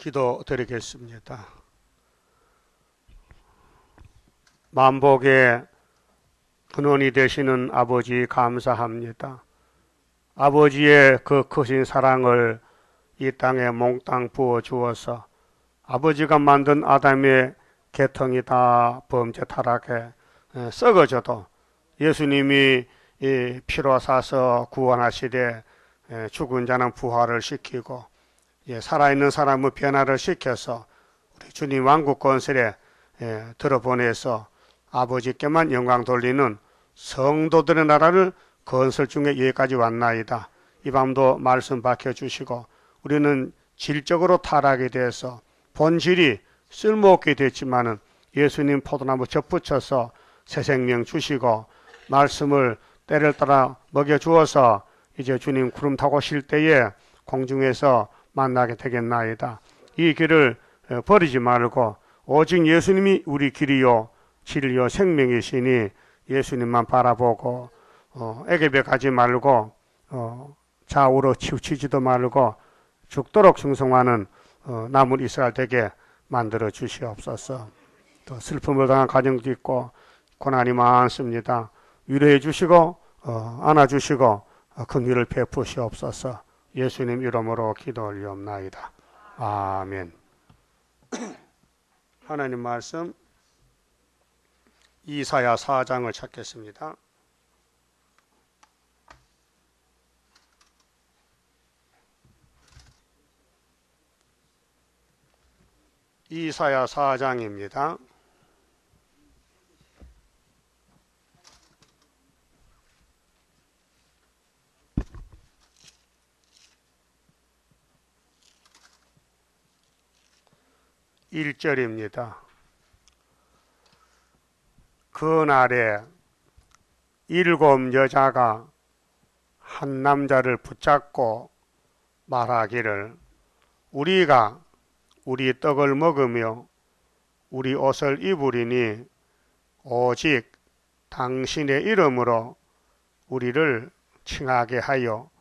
기도드리겠습니다. 만복의 근원이 되시는 아버지 감사합니다. 아버지의 그 크신 사랑을 이 땅에 몽땅 부어 주어서 아버지가 만든 아담의 계통이 다 범죄 타락해 썩어져도 예수님이 피로 사서 구원하시되 죽은 자는 부활을 시키고 살아있는 사람의 변화를 시켜서 우리 주님 왕국 건설에 들어보내서 아버지께만 영광 돌리는 성도들의 나라를 건설 중에 여기까지 왔나이다. 이 밤도 말씀 밝혀주시고 우리는 질적으로 타락이 돼서 본질이 쓸모없게 됐지만은 예수님 포도나무 접붙여서 새 생명 주시고 말씀을 때를 따라 먹여주어서 이제 주님 구름 타고 쉴 때에 공중에서 만나게 되겠나이다. 이 길을 버리지 말고 오직 예수님이 우리 길이요 진리요 생명이시니 예수님만 바라보고 애geb에 가지 말고 좌우로 치우치지도 말고 죽도록 충성하는 남은 이스라엘 되게 만들어 주시옵소서. 또 슬픔을 당한 가정도 있고 고난이 많습니다. 위로해 주시고 안아주시고 큰 위를 베푸시옵소서. 예수님 이름으로 기도 올리옵나이다. 아멘. 하나님 말씀 이사야 4장을 찾겠습니다. 이사야 4장입니다. (1절입니다) 그날에 7 여자가 한 남자를 붙잡고 말하기를 우리가 우리 떡을 먹으며 우리 옷을 입으리니 오직 당신의 이름으로 우리를 칭하게 하여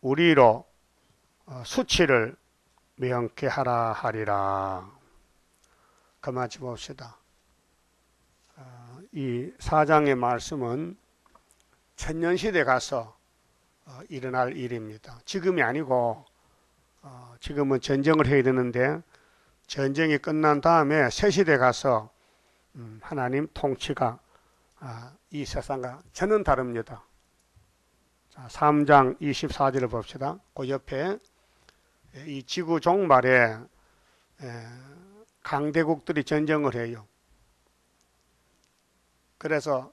우리로 수치를 명케 하라 하리라. 그만 봅시다. 이 4장의 말씀은 천년시대 가서 일어날 일입니다. 지금이 아니고 지금은 전쟁을 해야 되는데 전쟁이 끝난 다음에 새시대 가서 하나님 통치가 이 세상과 전혀 다릅니다. 자, 3장 24절을 봅시다. 그 옆에 이 지구 종말에 강대국들이 전쟁을 해요. 그래서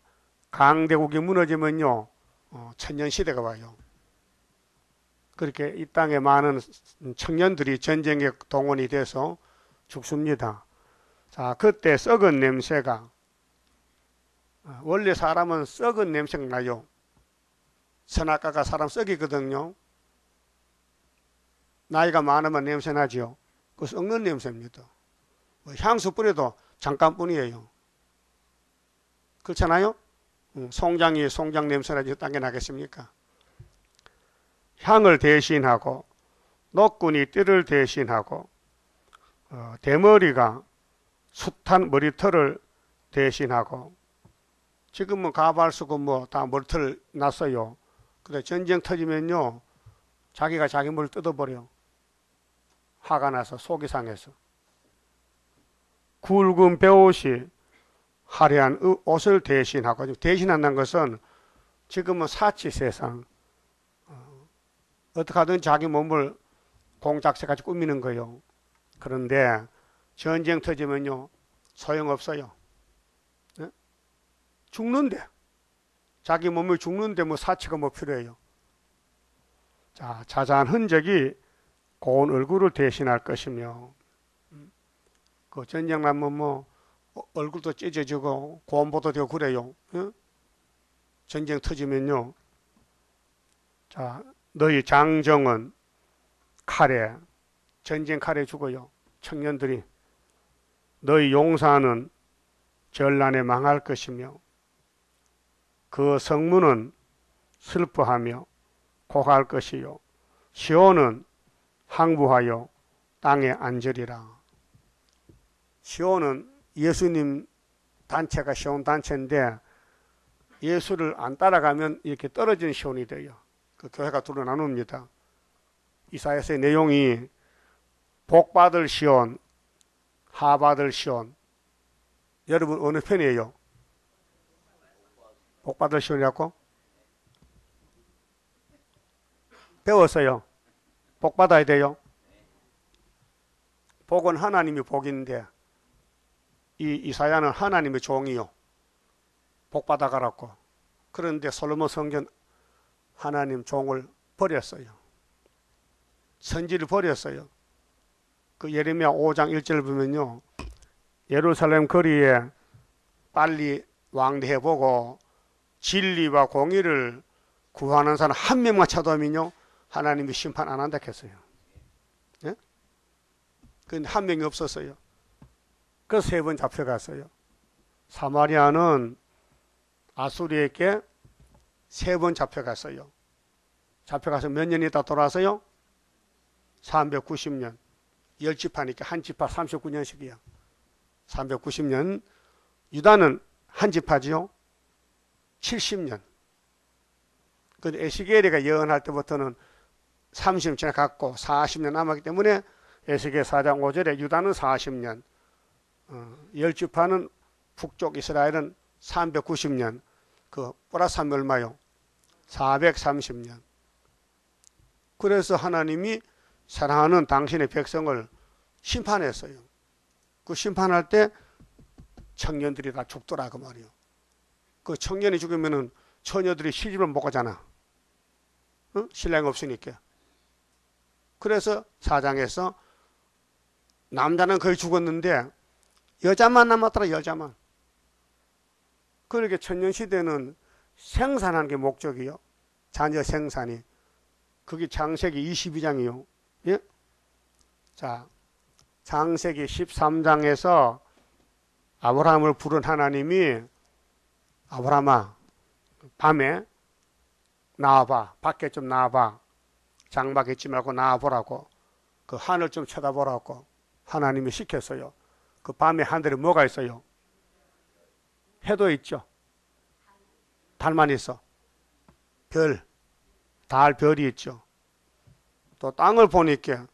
강대국이 무너지면요 천년시대가 와요. 그렇게 이 땅에 많은 청년들이 전쟁에 동원이 돼서 죽습니다. 자, 그때 썩은 냄새가 원래 사람은 썩은 냄새가 나요. 선악과가 사람 썩이거든요. 나이가 많으면 냄새 나죠. 그 썩는 냄새입니다. 향수 뿌려도 잠깐뿐이에요. 그렇잖아요? 송장이 송장 냄새나지 딴 게 나겠습니까? 향을 대신하고 노끈이 띠를 대신하고 대머리가 숱한 머리털을 대신하고 지금은 가발 쓰고 뭐 다 머리털 났어요. 근데 전쟁 터지면요 자기가 자기 머리를 뜯어버려. 화가 나서 속이 상해서. 굵은 베옷이 화려한 옷을 대신하고 대신한다는 것은 지금은 사치 세상 어떻게 하든 자기 몸을 공작새같이 꾸미는 거예요. 그런데 전쟁 터지면요 소용없어요. 네? 죽는데 자기 몸이 죽는데 뭐 사치가 뭐 필요해요. 자, 자자한 흔적이 고운 얼굴을 대신할 것이며 그 전쟁 나면 뭐 얼굴도 찢어지고 고온보도 되고 그래요. 네? 전쟁 터지면요 자 너희 장정은 칼에 전쟁 칼에 죽어요. 청년들이 너희 용사는 전란에 망할 것이며 그 성문은 슬퍼하며 고할 것이요 시온은 항부하여 땅에 앉으리라. 시온은 예수님 단체가 시온 단체인데 예수를 안 따라가면 이렇게 떨어진 시온이 돼요. 그 교회가 두로 나눕니다. 이사야서의 내용이 복받을 시온, 하받을 시온. 여러분 어느 편이에요? 복받을 시온이라고? 배웠어요. 복받아야 돼요. 복은 하나님이 복인데 이 이사야는 하나님의 종이요. 복받아가라고. 그런데 솔로몬 성전 하나님 종을 버렸어요. 선지를 버렸어요. 그 예레미야 5장 1절 보면요. 예루살렘 거리에 빨리 왕래해보고 진리와 공의를 구하는 사람 한 명만 찾아오면요. 하나님이 심판 안 한다 했어요. 예? 근데 한 명이 없었어요. 그래서 3번 잡혀갔어요. 사마리아는 아수리에게 3번 잡혀갔어요. 잡혀가서 몇 년 있다 돌아왔어요? 390년. 10지파니까 한 지파 39년씩이야. 390년. 유다는 한 지파지요? 70년. 근데 에스겔이가 예언할 때부터는 30년 지나갔고 40년 남았기 때문에 에스겔 4장 5절에 유다는 40년, 10지파는 북쪽 이스라엘은 390년, 그 플러스하면 얼마요? 430년. 그래서 하나님이 사랑하는 당신의 백성을 심판했어요. 그 심판할 때 청년들이 다 죽더라 그 말이요. 그 청년이 죽으면은 처녀들이 시집을 못 가잖아. 응? 신랑이 없으니까. 그래서 사장에서 남자는 거의 죽었는데 여자만 남았더라. 여자만. 그렇게 천년시대는 생산하는 게 목적이요. 자녀 생산이. 그게 창세기 22장이요. 예? 자, 창세기 13장에서 아브라함을 부른 하나님이 아브라함아 밤에 나와봐. 밖에 좀 나와봐. 장막 있지 말고 나와보라고. 그 하늘 좀 쳐다보라고 하나님이 시켰어요. 그 밤에 하늘에 뭐가 있어요? 해도 있죠. 달만 있어. 별, 달, 별이 있죠. 또 땅을 보니까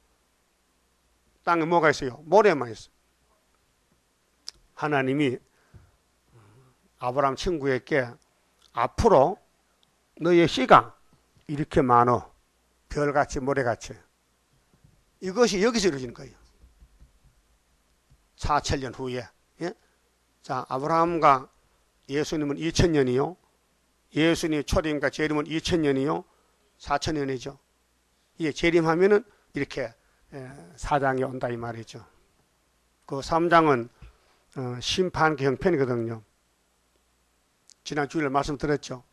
땅에 뭐가 있어요? 모래만 있어. 하나님이 아브라함 친구에게 앞으로 너의 씨가 이렇게 많어. 별같이 모래같이. 이것이 여기서 이루어지는 거예요. 4천년 후에. 예? 자, 아브라함과 예수님은 2000년이요. 예수님 초림과 재림은 2000년이요. 4000년이죠. 이게 재림하면은 이렇게 사장이 온다 이 말이죠. 그 3장은 심판 형편이거든요. 지난 주일에 말씀드렸죠.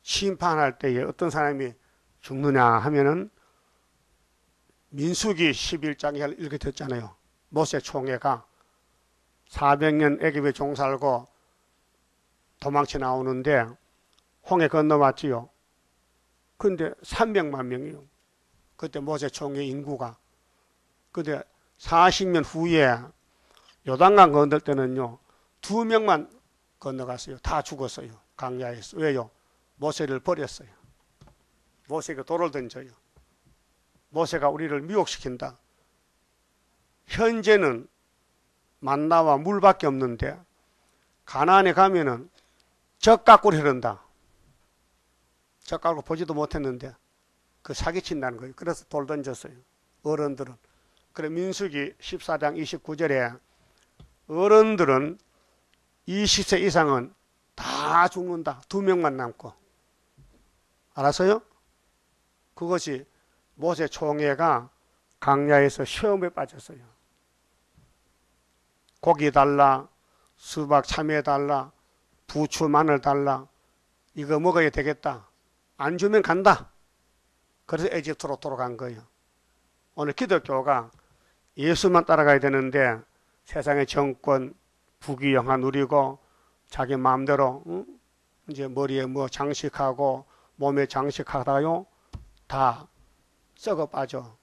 심판할 때에 어떤 사람이 죽느냐 하면은 민수기 11장에 이렇게 됐잖아요. 모세 총회가 400년 애굽에 종살고 도망쳐 나오는데 홍해 건너왔지요. 근데 300만 명이요. 그때 모세 총회 인구가. 근데 40년 후에 요단강 건널 때는요. 2명만 건너갔어요. 다 죽었어요. 강야에서. 왜요? 모세를 버렸어요. 모세가 돌을 던져요. 모세가 우리를 미혹시킨다. 현재는 만나와 물밖에 없는데 가나안에 가면은 젖가꿀 흐른다. 젖가꿀 보지도 못했는데 그 사기친다는 거예요. 그래서 돌 던졌어요. 어른들은. 그래 민수기 14장 29절에 어른들은 20세 이상은 다 죽는다. 2명만 남고. 알았어요? 그것이 모세 총회가 강야에서 시험에 빠졌어요. 고기 달라, 수박 참외 달라, 부추 마늘 달라. 이거 먹어야 되겠다. 안 주면 간다. 그래서 에집트로 돌아간 거예요. 오늘 기독교가 예수만 따라가야 되는데 세상의 정권, 부귀영화 누리고 자기 마음대로 이제 머리에 뭐 장식하고 몸에 장식하다요 다 썩어 빠져.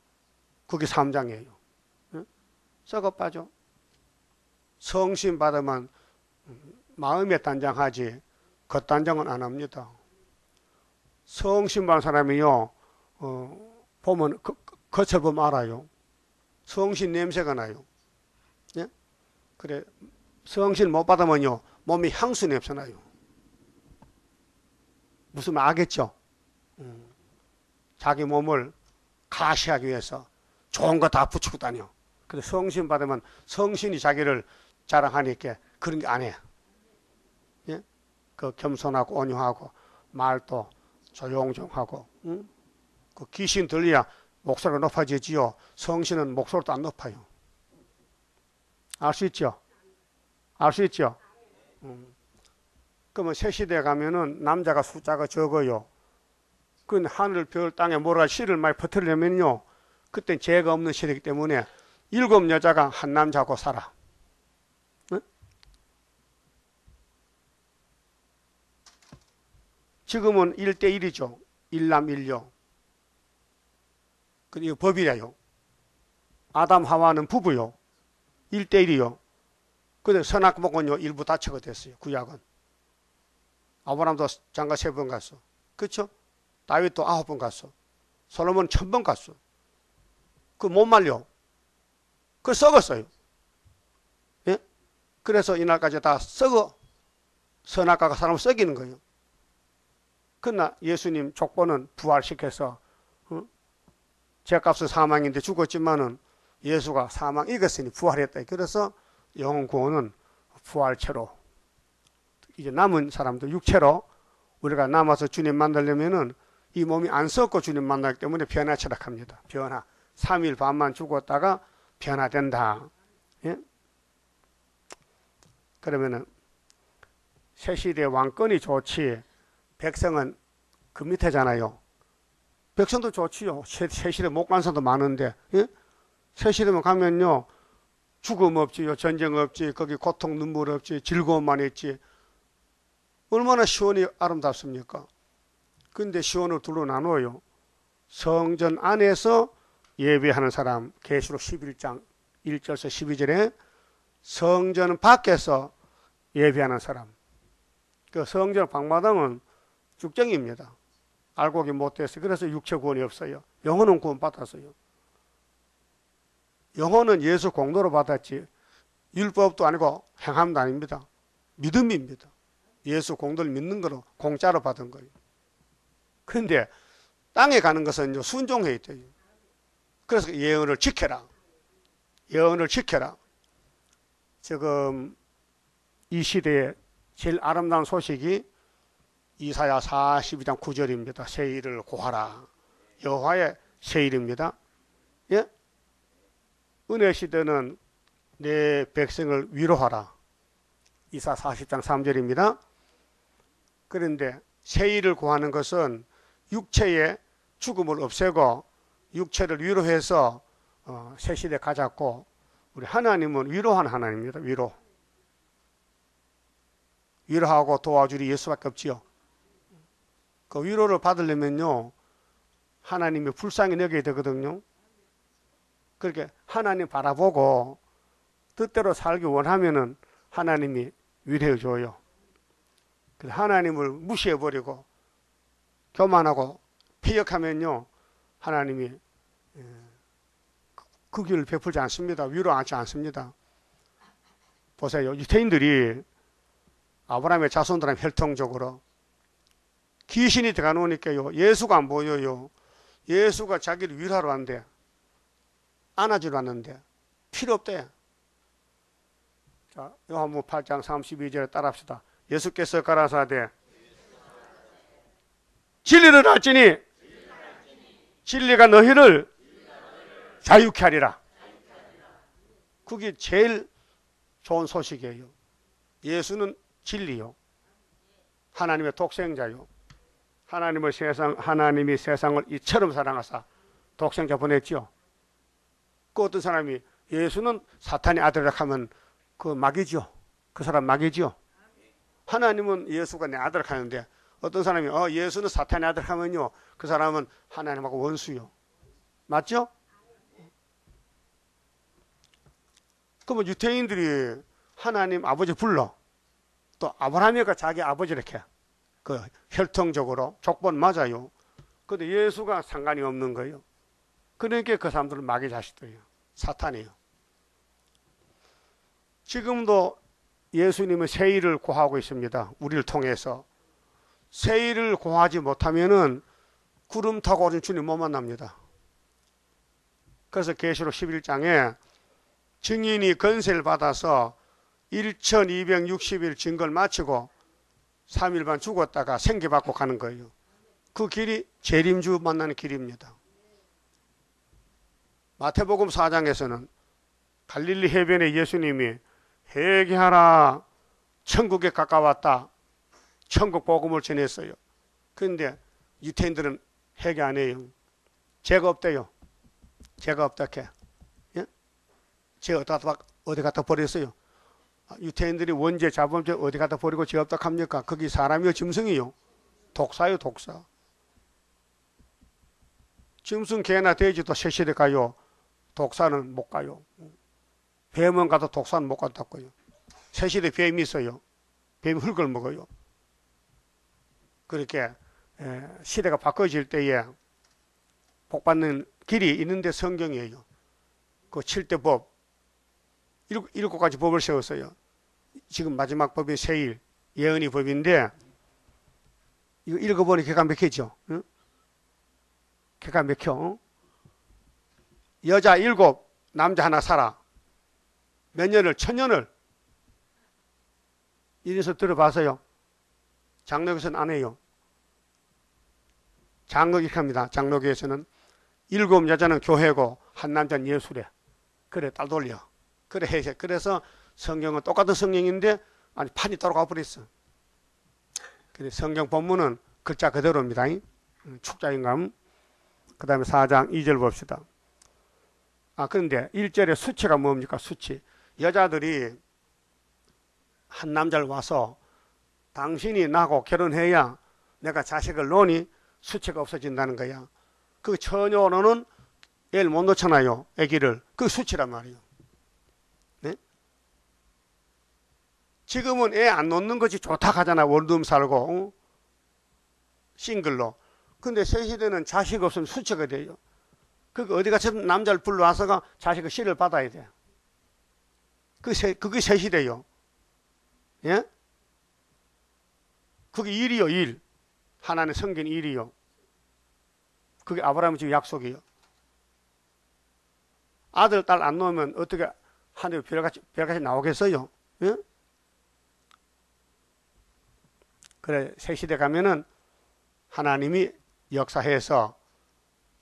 그게 3장이에요. 썩어 빠져. 성신 받으면 마음에 단장하지 겉단장은 안 합니다. 성신 받은 사람이요, 보면 겉을 보면 알아요. 성신 냄새가 나요. 예? 그래, 성신 못 받으면요 몸이 향수 냄새 나요. 무슨 말 알겠죠? 자기 몸을 가시하기 위해서 좋은 거 다 붙이고 다녀. 근데 성신 받으면 성신이 자기를 자랑하니까 그런 게 안 해. 예? 그 겸손하고 온유하고 말도 조용조용하고, 그 귀신 들려야 목소리가 높아지지요. 성신은 목소리도 안 높아요. 알 수 있죠? 알 수 있죠? 그러면 새 시대에 가면은 남자가 숫자가 적어요. 그 하늘, 별, 땅에 뭐라 씨를 많이 퍼뜨리려면요, 그땐 죄가 없는 시대이기 때문에 7 여자가 한 남자하고 살아. 응? 지금은 1대1이죠. 1남 1녀. 이거 법이래요. 아담 하와는 부부요. 1대1이요. 근데 선악목은요 일부 다처가 됐어요. 구약은. 아브라함도 장가 3번 갔어. 그렇죠? 다윗도 9번 갔어. 솔로몬 1000번 갔어. 그 못 말려. 그 썩었어요. 예? 그래서 이날까지 다 썩어. 선악과가 사람을 썩이는 거예요. 그러나 예수님 족보는 부활시켜서, 죄값은 사망인데 죽었지만은 예수가 사망 이겼으니 부활했다. 그래서 영혼 구원은 부활체로, 이제 남은 사람도 육체로 우리가 남아서 주님 만나려면은 이 몸이 안 썩고 주님 만나기 때문에 변화 철학합니다. 변화. 3일 반만 죽었다가 변화된다. 예? 그러면은 새 시대 왕권이 좋지 백성은 그 밑에잖아요. 백성도 좋지요. 새 시대 못 간 사람도 많은데, 예? 새 시대만 가면요 죽음 없지요, 전쟁 없지, 거기 고통 눈물 없지, 즐거움만 있지. 얼마나 시온이 아름답습니까? 근데 시온을 둘로 나누어요. 성전 안에서 예배하는 사람, 계시록 11장 1절에서 12절에 성전 밖에서 예배하는 사람. 그 성전 방마당은 죽정입니다. 알고 보기 못해서. 그래서 육체 구원이 없어요. 영혼은 구원 받았어요. 영혼은 예수 공로로 받았지 율법도 아니고 행함도 아닙니다. 믿음입니다. 예수 공로를 믿는 거로 공짜로 받은 거예요. 그런데 땅에 가는 것은 순종해야 돼요. 그래서 예언을 지켜라. 예언을 지켜라. 지금 이 시대에 제일 아름다운 소식이 이사야 42장 9절입니다. 세일을 고하라. 여호와의 세일입니다. 예? 은혜 시대는 내 백성을 위로하라. 이사 40장 3절입니다. 그런데 세일을 구하는 것은 육체의 죽음을 없애고 육체를 위로해서 새 시대 가졌고, 우리 하나님은 위로하는 하나님입니다. 위로하고 도와주리 예수밖에 없지요. 그 위로를 받으려면요 하나님이 불쌍히 여겨야 되거든요. 그렇게 하나님 바라보고 뜻대로 살기 원하면은 하나님이 위로해 줘요. 하나님을 무시해버리고 교만하고 폐역하면요 하나님이 그 길을 베풀지 않습니다. 위로하지 않습니다. 보세요. 유대인들이 아브라함의 자손들은 혈통적으로 귀신이 들어가 놓으니까요 예수가 안 보여요. 예수가 자기를 위로하러 왔는데, 안아주러 왔는데 필요 없대. 자, 요한복음 8장 32절에 따라합시다. 예수께서 가라사대 진리를 알지니 진리가 너희를 자유케 하리라. 그게 제일 좋은 소식이에요. 예수는 진리요. 하나님의 독생자요. 하나님이 세상을 이처럼 사랑하사 독생자 보냈죠. 그 어떤 사람이 예수는 사탄의 아들이라 하면 그 막이죠. 그 사람 막이죠. 하나님은 예수가 내 아들 하는데 어떤 사람이 예수는 사탄의 아들 하면요 그 사람은 하나님하고 원수요. 맞죠? 그러면 유태인들이 하나님 아버지 불러. 또 아브라함이가 자기 아버지 이렇게 그 혈통적으로 족본 맞아요. 근데 예수가 상관이 없는 거예요. 그러니까 그 사람들은 마귀 자식들이에요. 사탄이에요. 지금도 예수님은 세일을 고하고 있습니다. 우리를 통해서. 세일을 고하지 못하면은 구름 타고 오신 주님 못 만납니다. 그래서 계시록 11장에 증인이 권세를 받아서 1260일 증거를 마치고 3일 반 죽었다가 생기받고 가는 거예요. 그 길이 재림주 만나는 길입니다. 마태복음 4장에서는 갈릴리 해변에 예수님이 회개하라, 천국에 가까웠다, 천국 복음을 전했어요. 그런데 유태인들은 회개 안 해요. 죄가 없대요. 죄가 없다게. 예? 죄 어디 갖다 버렸어요? 유태인들이 원죄, 자범죄 어디 갖다 버리고 죄 없다 합니까? 거기 사람이요, 짐승이요? 독사요, 독사. 짐승, 개나 돼지도 세시대 가요. 독사는 못 가요. 뱀은 가도 독사는 못 갔다고요. 세시대 뱀이 있어요. 뱀이 흙을 먹어요. 그렇게 시대가 바꿔질 때에 복받는 길이 있는데 성경이에요. 그 7대 법, 7가지 법을 세웠어요. 지금 마지막 법이 세일, 예언의 법인데 이거 읽어보니 기가 막히죠. 응? 기가 막혀. 여자 7, 남자 하나 살아. 몇 년을? 1000년을. 이래서 들어봐서요. 장로교에서는 안 해요. 장로 이렇게 합니다. 장로교에서는 7 여자는 교회고 한 남자는 예수래. 그래 딸 돌려. 그래 해. 그래서 성경은 똑같은 성경인데 아니 판이 따로 가버렸어. 그래 성경 본문은 글자 그대로입니다. 축자인감. 그 다음에 4장 2절 봅시다. 그런데 1절에 수치가 뭡니까? 수치. 여자들이 한 남자를 와서 당신이 나하고 결혼해야 내가 자식을 놓으니 수치가 없어진다는 거야. 그 처녀로는 애를 못 놓잖아요. 아기를. 그 수치란 말이에요. 네? 지금은 애 안 놓는 것이 좋다 하잖아. 원룸 살고 싱글로. 근데 새 시대는 자식 없으면 수치가 돼요. 그게 어디 가서 남자를 불러와서가 자식의 씨를 받아야 돼. 그게 새 시대요. 예? 그게 일이요, 일. 하나님 성긴 일이요. 그게 아브라함의 지금 약속이요. 아들, 딸 안 놓으면 어떻게 하늘 별같이 나오겠어요? 예? 그래, 새 시대 가면은 하나님이 역사해서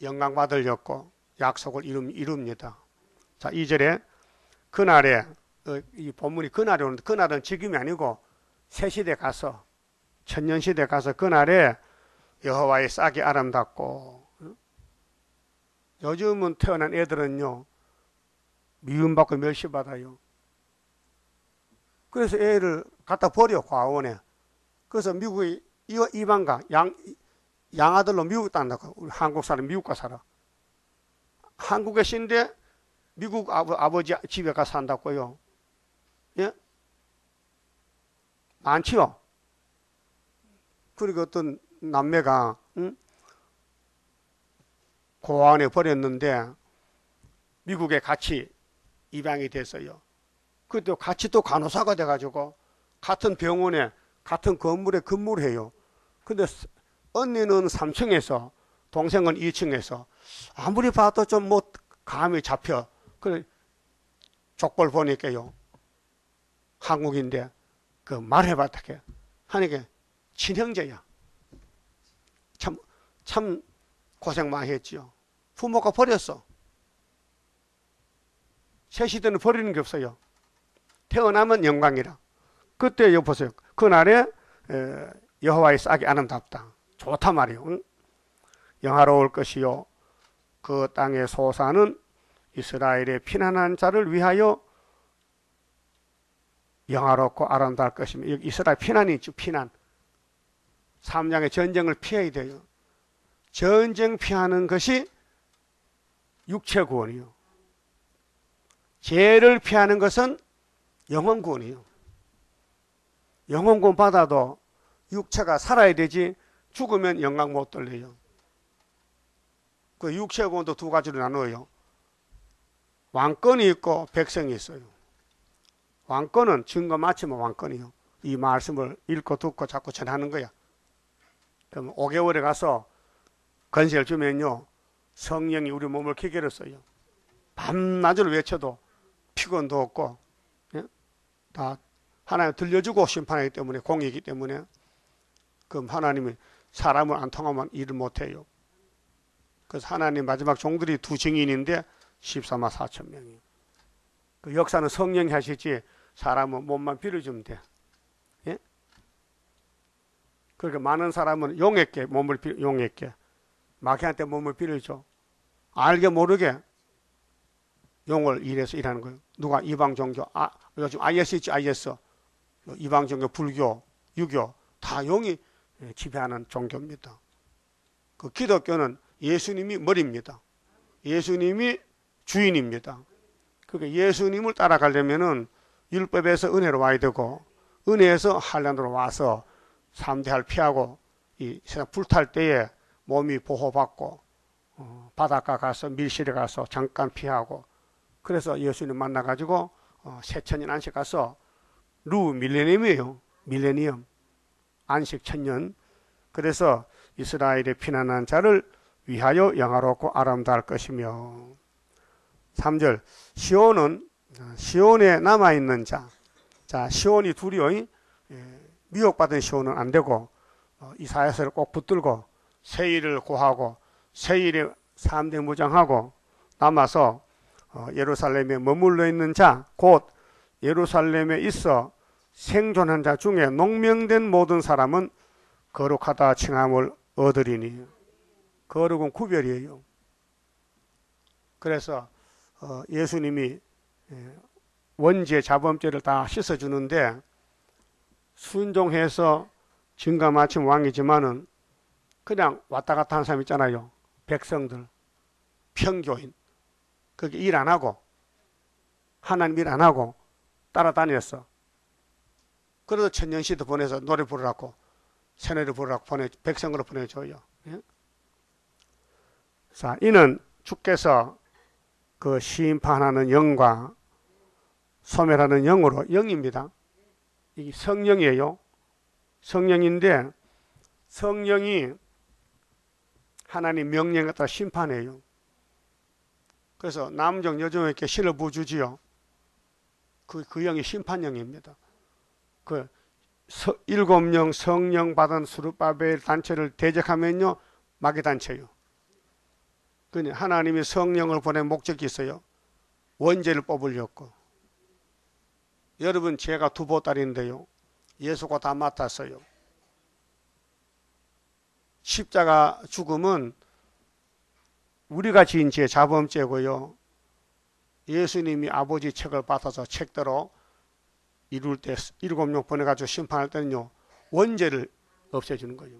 영광 받으려고 약속을 이룹니다. 자, 2절에 그날에 이 본문이 그날에 오는데 그날은 지금이 아니고 새 시대 가서 천년 시대 가서 그날에 여호와의 싹이 아름답고 요즘은 태어난 애들은요 미움받고 멸시받아요. 그래서 애를 갖다 버려 과원에. 그래서 미국의 이방가 양아들로 미국 간다고. 우리 한국 사람 미국 가 살아. 한국에 신데 미국 아버지 집에 가 산다고요. 예? 많지요. 그리고 어떤 남매가 고아원에 버렸는데 미국에 같이 입양이 됐어요. 그때 같이 또 간호사가 돼가지고 같은 병원에 같은 건물에 근무를 해요. 근데 언니는 3층에서 동생은 2층에서 아무리 봐도 좀 뭐 감이 잡혀. 그래 족볼 보니까요. 한국인데 그 말해봤다게 하니까 친형제야. 참 고생 많이 했지요. 부모가 버렸어. 새 시대는 버리는 게 없어요. 태어나면 영광이라. 그때 여기 보세요. 그날에 여호와의 싹이 아름답다. 좋다 말이요. 응? 영화로울 것이요. 그 땅의 소사는 이스라엘의 피난한 자를 위하여 영화롭고 아름다울 것이며 이스라엘 피난이 있죠. 피난. 3장의 전쟁을 피해야 돼요. 전쟁 피하는 것이 육체 구원이요. 죄를 피하는 것은 영혼구원이에요. 영혼구원 받아도 육체가 살아야 되지 죽으면 영광 못 돌려요. 그 육체 구원도 두 가지로 나누어요. 왕권이 있고 백성이 있어요. 왕권은 증거 마치면 왕권이요. 이 말씀을 읽고 듣고 자꾸 전하는 거야. 그럼 5개월에 가서 건세를 주면요, 성령이 우리 몸을 기계로 써요. 밤낮을 외쳐도 피곤도 없고, 예? 다 하나님 들려주고 심판하기 때문에, 공이기 때문에, 그럼 하나님이 사람을 안 통하면 일을 못해요. 그래서 하나님 마지막 종들이 두 증인인데 14만 4천 명이에요. 그 역사는 성령이 하시지 사람은 몸만 빌어주면 돼. 예? 그러니까 많은 사람은 용에게 몸을 용에게 마귀한테 몸을 빌어줘. 알게 모르게 용을 일해서 일하는 거예요. 누가 이방 종교, 요즘 IS 있지, IS. 이방 종교, 불교, 유교 다 용이 지배하는 종교입니다. 그 기독교는 예수님이 머리입니다. 예수님이 주인입니다. 그러니까 예수님을 따라가려면은 율법에서 은혜로 와야 되고, 은혜에서 한란으로 와서 3대할 피하고, 이 세상 불탈 때에 몸이 보호받고, 바닷가 가서 밀실에 가서 잠깐 피하고, 그래서 예수님 만나가지고 새천년 안식 가서 루 밀레니엄이에요. 밀레니엄 안식 천년. 그래서 이스라엘의 피난한 자를 위하여 영화롭고 아름다울 것이며. 3절 시온은 시온에 남아있는 자. 자, 시온이 둘이요. 미혹받은 시온은 안 되고 이사야서를 꼭 붙들고 세일을 고하고 세일에 3대 무장하고 남아서 예루살렘에 머물러 있는 자, 곧 예루살렘에 있어 생존한 자 중에 농명된 모든 사람은 거룩하다 칭함을 얻으리니. 거룩은 구별이에요. 그래서 예수님이 원죄 자범죄를 다 씻어주는데 순종해서 증거 마침 왕이지만은 그냥 왔다 갔다 하는 사람 있잖아요. 백성들, 평교인. 그게 일 안 하고 하나님 일 안 하고 따라다녔어. 그래도 천년시대 보내서 노래 부르라고 새노래 부르라고 백성으로 보내줘요. 예? 자, 이는 주께서 그 심판하는 영과 소멸하는 영으로, 영입니다. 이게 성령이에요. 성령인데 성령이 하나님 명령에 따라 심판해요. 그래서 남종 여종에게 실을 부어주지요. 그 영이 심판령입니다. 그 7명 성령 받은 스룹바벨 단체를 대적하면요, 마귀 단체요. 그니 하나님이 성령을 보낸 목적이 있어요. 원죄를 뽑으려고. 여러분 죄가 두 보따리인데요, 예수가 다 맡았어요. 십자가 죽음은 우리가 지은 죄 자범죄고요. 예수님이 아버지 책을 받아서 책대로 이룰 때 7명 보내가지고 심판할 때는요, 원죄를 없애주는 거예요.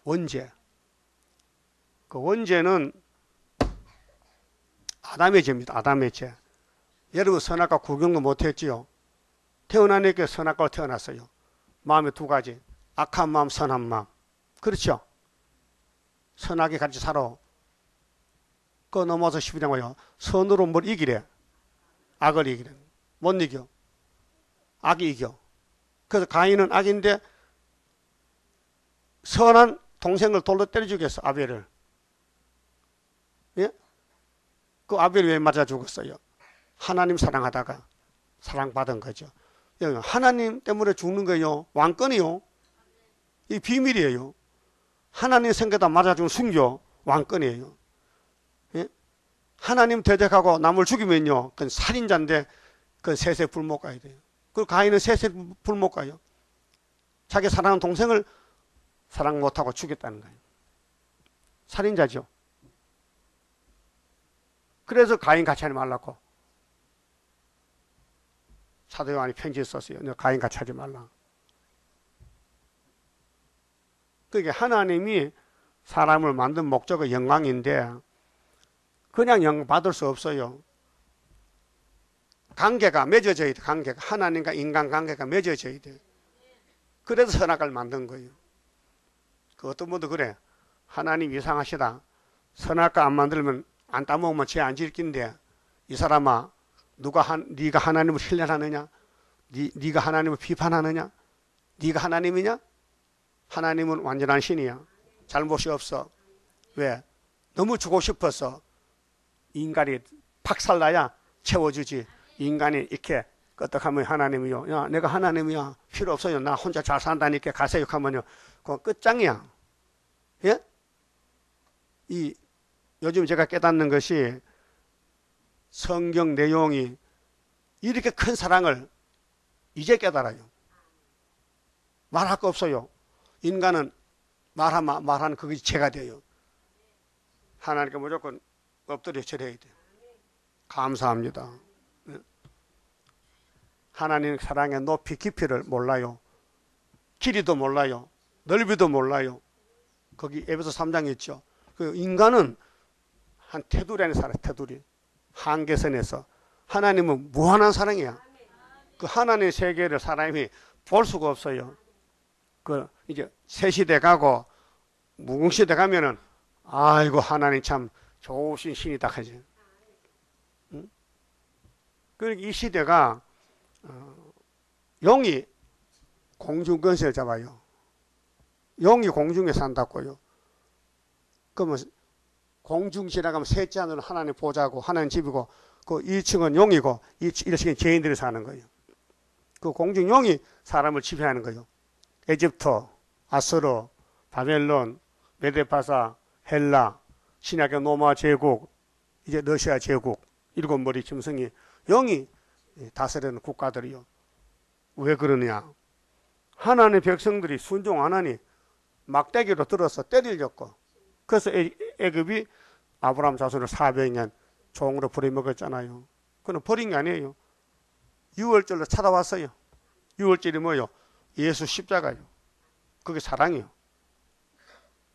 원죄. 그 원죄는 아담의 죄입니다. 아담의 죄. 여러분 선악과 구경도 못했지요. 태어나니까 선악과로 태어났어요. 마음에 두 가지. 악한 마음, 선한 마음. 그렇죠? 선하게 같이 살아. 그거 넘어서 10이란 거예요. 선으로 뭘 이기래. 악을 이기래. 못 이겨. 악이 이겨. 그래서 가인은 악인데 선한 동생을 돌로 때려 죽였어. 아벨을. 예? 그 아벨이 왜 맞아 죽었어요? 하나님 사랑하다가 사랑받은 거죠. 하나님 때문에 죽는 거예요. 왕권이요. 이 비밀이에요. 하나님 생각다 맞아 죽은 순교 왕권이에요. 예? 하나님 대적하고 남을 죽이면요, 그건 살인자인데 그건 세세 불못 가야 돼요. 그리고 가인은 세세 불못 가요. 자기 사랑하는 동생을 사랑 못하고 죽였다는 거예요. 살인자죠. 그래서 가인 같이 하지 말라고 사도 요한이 편지 썼어요. 가인 같이 하지 말라. 그게 하나님이 사람을 만든 목적은 영광인데 그냥 영광 받을 수 없어요. 관계가 맺어져야 돼. 관계가 하나님과 인간 관계가 맺어져야 돼. 그래서 선악을 만든 거예요. 그 어떤 분도 그래. 하나님 이상하시다. 선악과 안 만들면 안 따먹으면 죄 안 지을 낀데 이 사람아 네가 하나님을 신뢰하느냐? 네가 하나님을 비판하느냐? 네가 하나님이냐? 하나님은 완전한 신이야. 잘못이 없어. 왜? 너무 주고 싶어서 인간이 박살나야 채워주지. 인간이 이렇게 끄떡하면 하나님이요. 야, 내가 하나님이야. 필요 없어요. 나 혼자 잘 산다니까 가세요 하면요. 그건 끝장이야. 예? 요즘 제가 깨닫는 것이 성경 내용이 이렇게 큰 사랑을 이제 깨달아요. 말할 거 없어요. 인간은 말하는 그게 죄가 돼요. 하나님께 무조건 엎드려 절해야 돼요. 감사합니다. 하나님 사랑의 높이 깊이를 몰라요. 길이도 몰라요. 넓이도 몰라요. 거기 에베소 3장에 있죠. 그 인간은 한 테두리 안에 살아요. 테두리. 한계선에서. 하나님은 무한한 사랑이야. 그 하나님의 세계를 사람이 볼 수가 없어요. 그 이제 새 시대 가고 무궁시대 가면은 아이고 하나님 참 좋으신 신이다 하지. 응? 그러니까 이 시대가 용이 공중 권세를 잡아요. 용이 공중에 산다고요. 그러면 공중 지나가면 셋째 하늘은 하나님 보좌고 하나님 집이고 그 2층은 용이고 1층은 죄인들이 사는 거예요. 그 공중 용이 사람을 지배하는 거예요. 에집트, 아수르, 바벨론, 메데파사, 헬라, 신약의 로마 제국, 이제 러시아 제국, 7머리 짐승이 영이 다스리는 국가들이요. 왜 그러냐? 하나님의 백성들이 순종 안 하니 막대기로 들어서 때리려고. 그래서 애굽이 아브라함 자손을 400년 종으로 부려먹었잖아요. 그건 버린 게 아니에요. 6월절로 찾아왔어요. 6월절이 뭐예요? 예수 십자가요. 그게 사랑이요.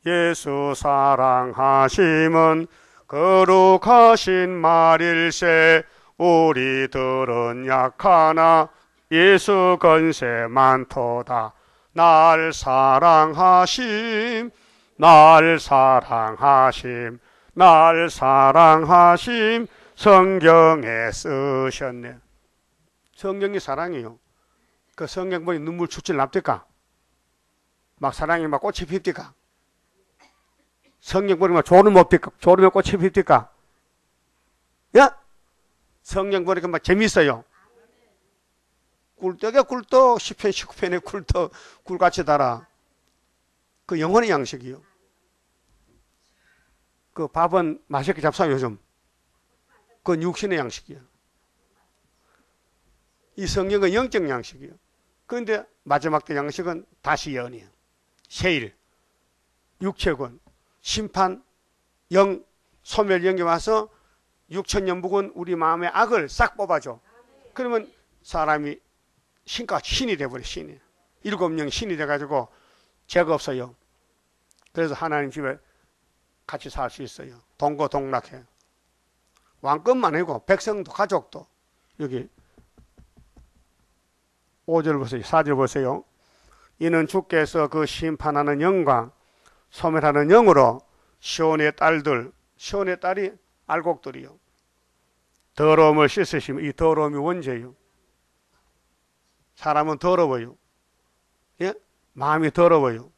예수 사랑하심은 거룩하신 말일세. 우리들은 약하나 예수 건세 많도다. 날 사랑하심, 날 사랑하심, 날 사랑하심. 성경에 쓰셨네. 성경이 사랑이요. 그 성경 보니 눈물 출질 납니까? 막 사랑이 막 꽃이 핍니까? 성경 보니 막 졸음 없니까? 졸음에 꽃이 핍니까? 야? 성경 보니까 막 재밌어요. 꿀떡에 꿀떡 10편 19편에 꿀떡 꿀같이 달아. 그 영혼의 양식이요. 그 밥은 맛있게 잡숴요 요즘. 그건 육신의 양식이에요. 이 성경은 영적 양식이에요. 그런데 마지막 때 양식은 다시 예언이에요. 세일, 육체군, 심판, 영, 소멸 영이 와서 육천년 묵은 우리 마음의 악을 싹 뽑아줘. 그러면 사람이 신이 돼버려. 신이. 7명 신이 돼가지고 죄가 없어요. 그래서 하나님 집에 같이 살 수 있어요. 동고동락해. 왕권만 아니고 백성도 가족도. 여기 5절 보세요. 4절 보세요. 이는 주께서 그 심판하는 영과 소멸하는 영으로 시온의 딸들, 시온의 딸이 알곡들이요. 더러움을 씻으시면 이 더러움이 원죄예요. 사람은 더러워요. 예? 마음이 더러워요.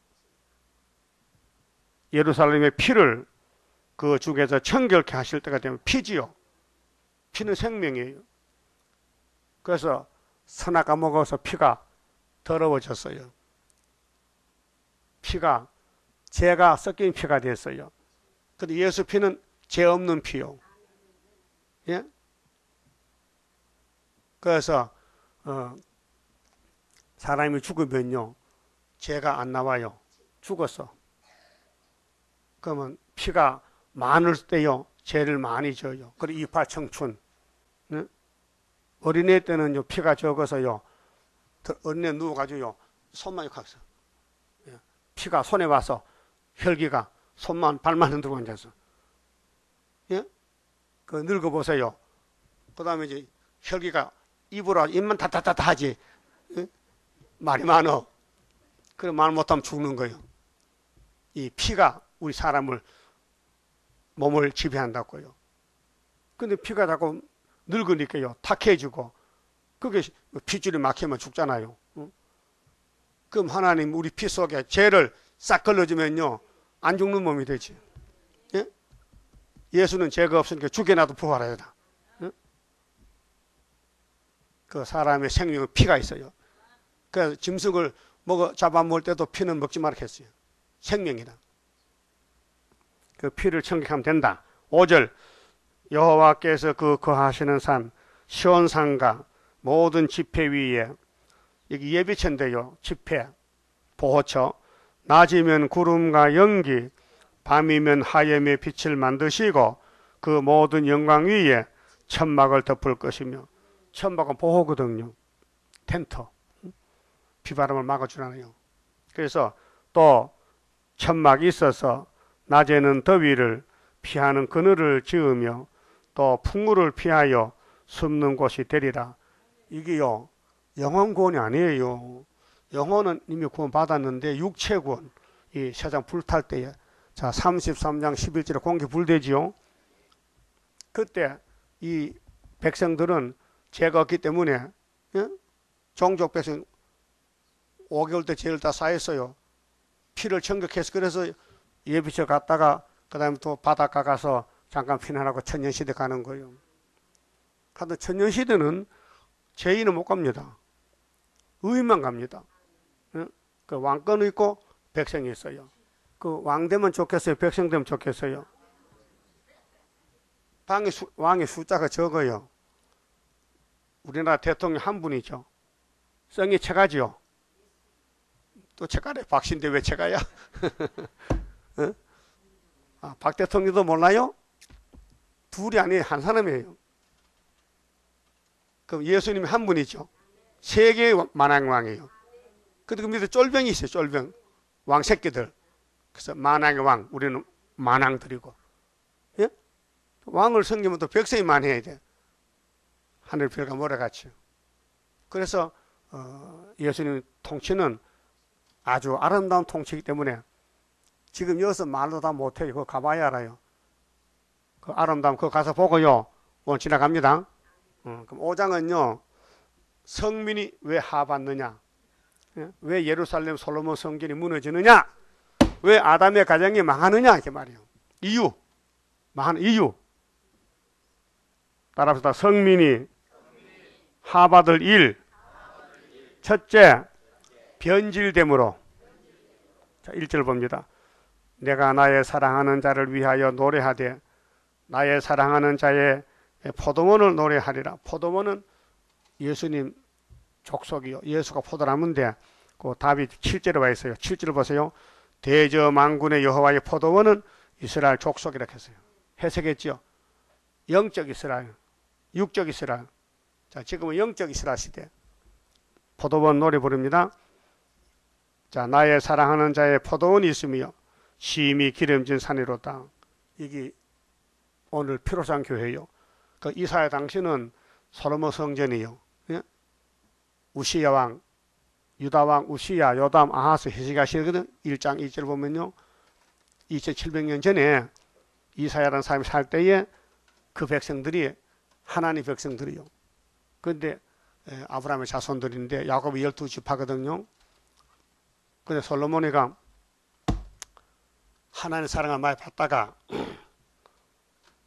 예루살렘의 피를 그 주께서 청결케 하실 때가 되면 피지요. 피는 생명이에요. 그래서 선악과 먹어서 피가 더러워졌어요. 피가 죄가 섞인 피가 됐어요. 근데 예수 피는 죄 없는 피요. 예? 그래서 사람이 죽으면요 죄가 안 나와요. 죽었어. 그러면 피가 많을 때요 죄를 많이 져요. 그리고 이파청춘. 예? 어린애 때는요 피가 적어서요 어린애 누워가지고요 손만 이렇게 하면서 피가 손에 와서 혈기가 손만 발만 흔들고 앉아서. 예? 그 늙어보세요. 그 다음에 이제 혈기가 입으로 입만 다다다다 하지. 응? 말이 많어. 그래 말 못하면 죽는 거예요. 이 피가 우리 사람을 몸을 지배한다고요. 근데 피가 자꾸 늙으니까요 탁해지고 그게 핏줄이 막히면 죽잖아요. 응? 그럼 하나님 우리 피 속에 죄를 싹 걸러주면요 안 죽는 몸이 되지. 예? 예수는 죄가 없으니까 죽여놔도 부활해야 돼. 응? 그 사람의 생명은 피가 있어요. 그래서 짐승을 잡아먹을 때도 피는 먹지 말라 했어요. 생명이다. 그 피를 청객하면 된다. 5절 여호와께서 그 거하시는 산 시온산과 모든 지폐 위에 여기 예비처인데요. 지폐, 보호처 낮이면 구름과 연기 밤이면 하염의 빛을 만드시고 그 모든 영광 위에 천막을 덮을 것이며 천막은 보호거든요. 텐트 비바람을 막아주잖아요. 그래서 또 천막이 있어서 낮에는 더위를 피하는 그늘을 지으며 또 풍우를 피하여 숨는 곳이 되리라. 이게요 영혼 구원이 아니에요. 영혼은 이미 구원 받았는데 육체 구원, 이 세상 불탈 때에 자 33장 11절에 공기 불되지요. 그때 이 백성들은 죄가 없기 때문에 예? 종족 백성 5개월 때 죄를 다 쌓였어요. 피를 청격해서 그래서 예비처 갔다가 그 다음에 또 바닷가 가서 잠깐 피난하고 천년시대 가는 거예요. 근데 천년시대는 죄인은 못 갑니다. 의인만 갑니다. 그 왕권이 있고 백성이 있어요. 그 왕 되면 좋겠어요? 백성 되면 좋겠어요? 왕의 숫자가 적어요. 우리나라 대통령 한 분이죠. 성이 채가지요. 또 채가래. 박신데 왜 채가야? 어? 아, 박 대통령도 몰라요? 둘이 아니에요. 한 사람이에요. 그럼 예수님이 한 분이죠. 세계의 만왕왕이에요. 근데 그 밑에 쫄병이 있어요. 쫄병. 왕 새끼들. 그래서 만왕의 왕. 우리는 만왕들이고. 예? 왕을 섬기면 또 백성이 만해야 돼. 하늘 별과 모래같이. 그래서 예수님 통치는 아주 아름다운 통치이기 때문에 지금 여기서 말로 다 못해요. 그거 가봐야 알아요. 그 아름다움 그거 가서 보고요. 오늘 지나갑니다. 그럼 5장은요. 성민이 왜 하받느냐? 왜 예루살렘 솔로몬 성전이 무너지느냐? 왜 아담의 가정이 망하느냐? 이렇게 말이에요. 이유. 망하는 이유. 따라합시다. 성민이 하받을 일. 첫째, 변질됨으로. 자, 1절 봅니다. 내가 나의 사랑하는 자를 위하여 노래하되 나의 사랑하는 자의 포도원을 노래하리라. 포도원은 예수님 족속이요. 예수가 포도나무인데 그 답이 7절에 와 있어요. 7절 보세요. 대저 만군의 여호와의 포도원은 이스라엘 족속이라고 했어요. 해석했죠. 영적 이스라엘, 육적 이스라엘. 자, 지금은 영적 이스라엘 시대. 포도원 노래 부릅니다. 자, 나의 사랑하는 자의 포도원이 있으며 심히 기름진 산이로다. 이게 오늘 피로상 교회요. 그 이사야 당시는 솔로몬 성전이요. 예? 우시야 왕, 유다 왕 우시야, 요담, 아하스, 헤세기야 시거든. 1장 2절 보면요. 2700년 전에 이사야라는 사람이 살 때에 그 백성들이 하나님 백성들이요. 그런데 아브라함의 자손들인데 야곱이 12지파거든요. 근데 솔로몬이가 하나님의 사랑을 많이 받다가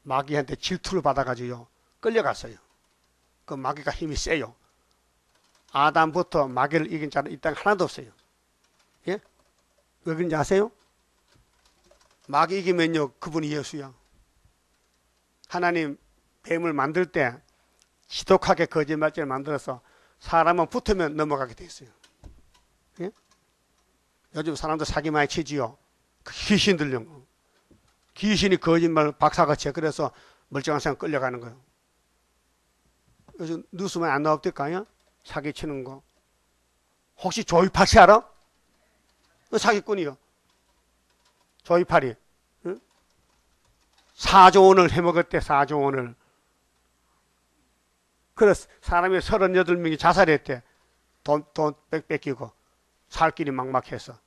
마귀한테 질투를 받아가지고요. 끌려갔어요. 그 마귀가 힘이 세요. 아담부터 마귀를 이긴 자는 이 땅에 하나도 없어요. 예? 왜 그런지 아세요? 마귀 이기면요. 그분이 예수야. 하나님 뱀을 만들 때 지독하게 거짓말죄를 만들어서 사람은 붙으면 넘어가게 돼 있어요. 예? 요즘 사람들 사기 많이 치지요. 그 귀신 들려. 귀신이 거짓말 박사같이 해. 그래서 멀쩡한 사람 끌려가는 거예요. 요즘 뉴스만 안 나옵니까요? 사기치는 거. 혹시 조이팔 씨 알아? 사기꾼이요. 조이팔이. 응? 4조 원을 해먹었대. 4조 원을. 그래서 사람이 38명이 자살했대. 돈 뺏기고 살 길이 막막해서.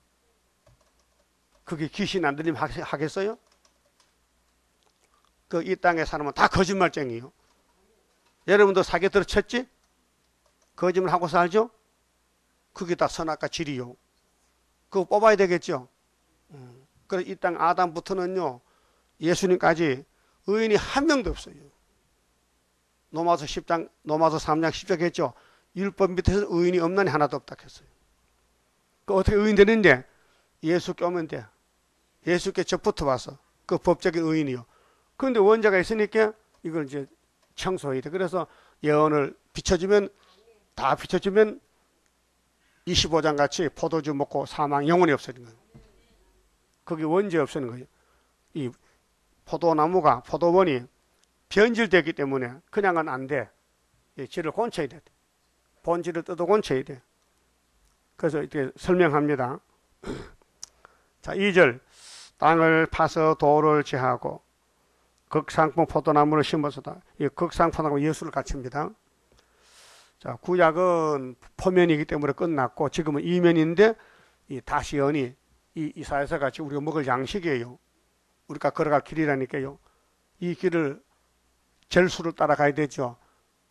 그게 귀신 안 들리면 하겠어요? 그 이 땅의 사람은 다 거짓말쟁이요. 여러분도 사기에 들어쳤지? 거짓말 하고 살죠? 그게 다 선악과 질이요. 그거 뽑아야 되겠죠? 그래서 이 땅 아담부터는요, 예수님까지 의인이 한 명도 없어요. 로마서 3장 10절 했죠? 율법 밑에서 의인이 없나니 하나도 없다 했어요. 그 어떻게 의인 되는데? 예수 껴면 돼. 예수께 접붙어 와서 그 법적인 의인이요. 그런데 원자가 있으니까 이걸 이제 청소해야 돼. 그래서 예언을 비춰주면, 다 비춰주면 25장 같이 포도주 먹고 사망 영원히 없어지는 거예요. 그게 원죄 없어지는 거예요. 이 포도나무가, 포도원이 변질되기 때문에 그냥은 안 돼. 질을 곤쳐야 돼. 본질을 뜯어 곤쳐야 돼. 그래서 이렇게 설명합니다. 자, 2절. 땅을 파서 돌을 제하고 극상품 포도나무를 심어서다. 이 극상품하고 예수를 갖춥니다. 자, 구약은 포면이기 때문에 끝났고 지금은 이면인데 이 다시언이 이 이사야서 같이 우리가 먹을 양식이에요. 우리가 걸어갈 길이라니까요. 이 길을 절수를 따라가야 되죠.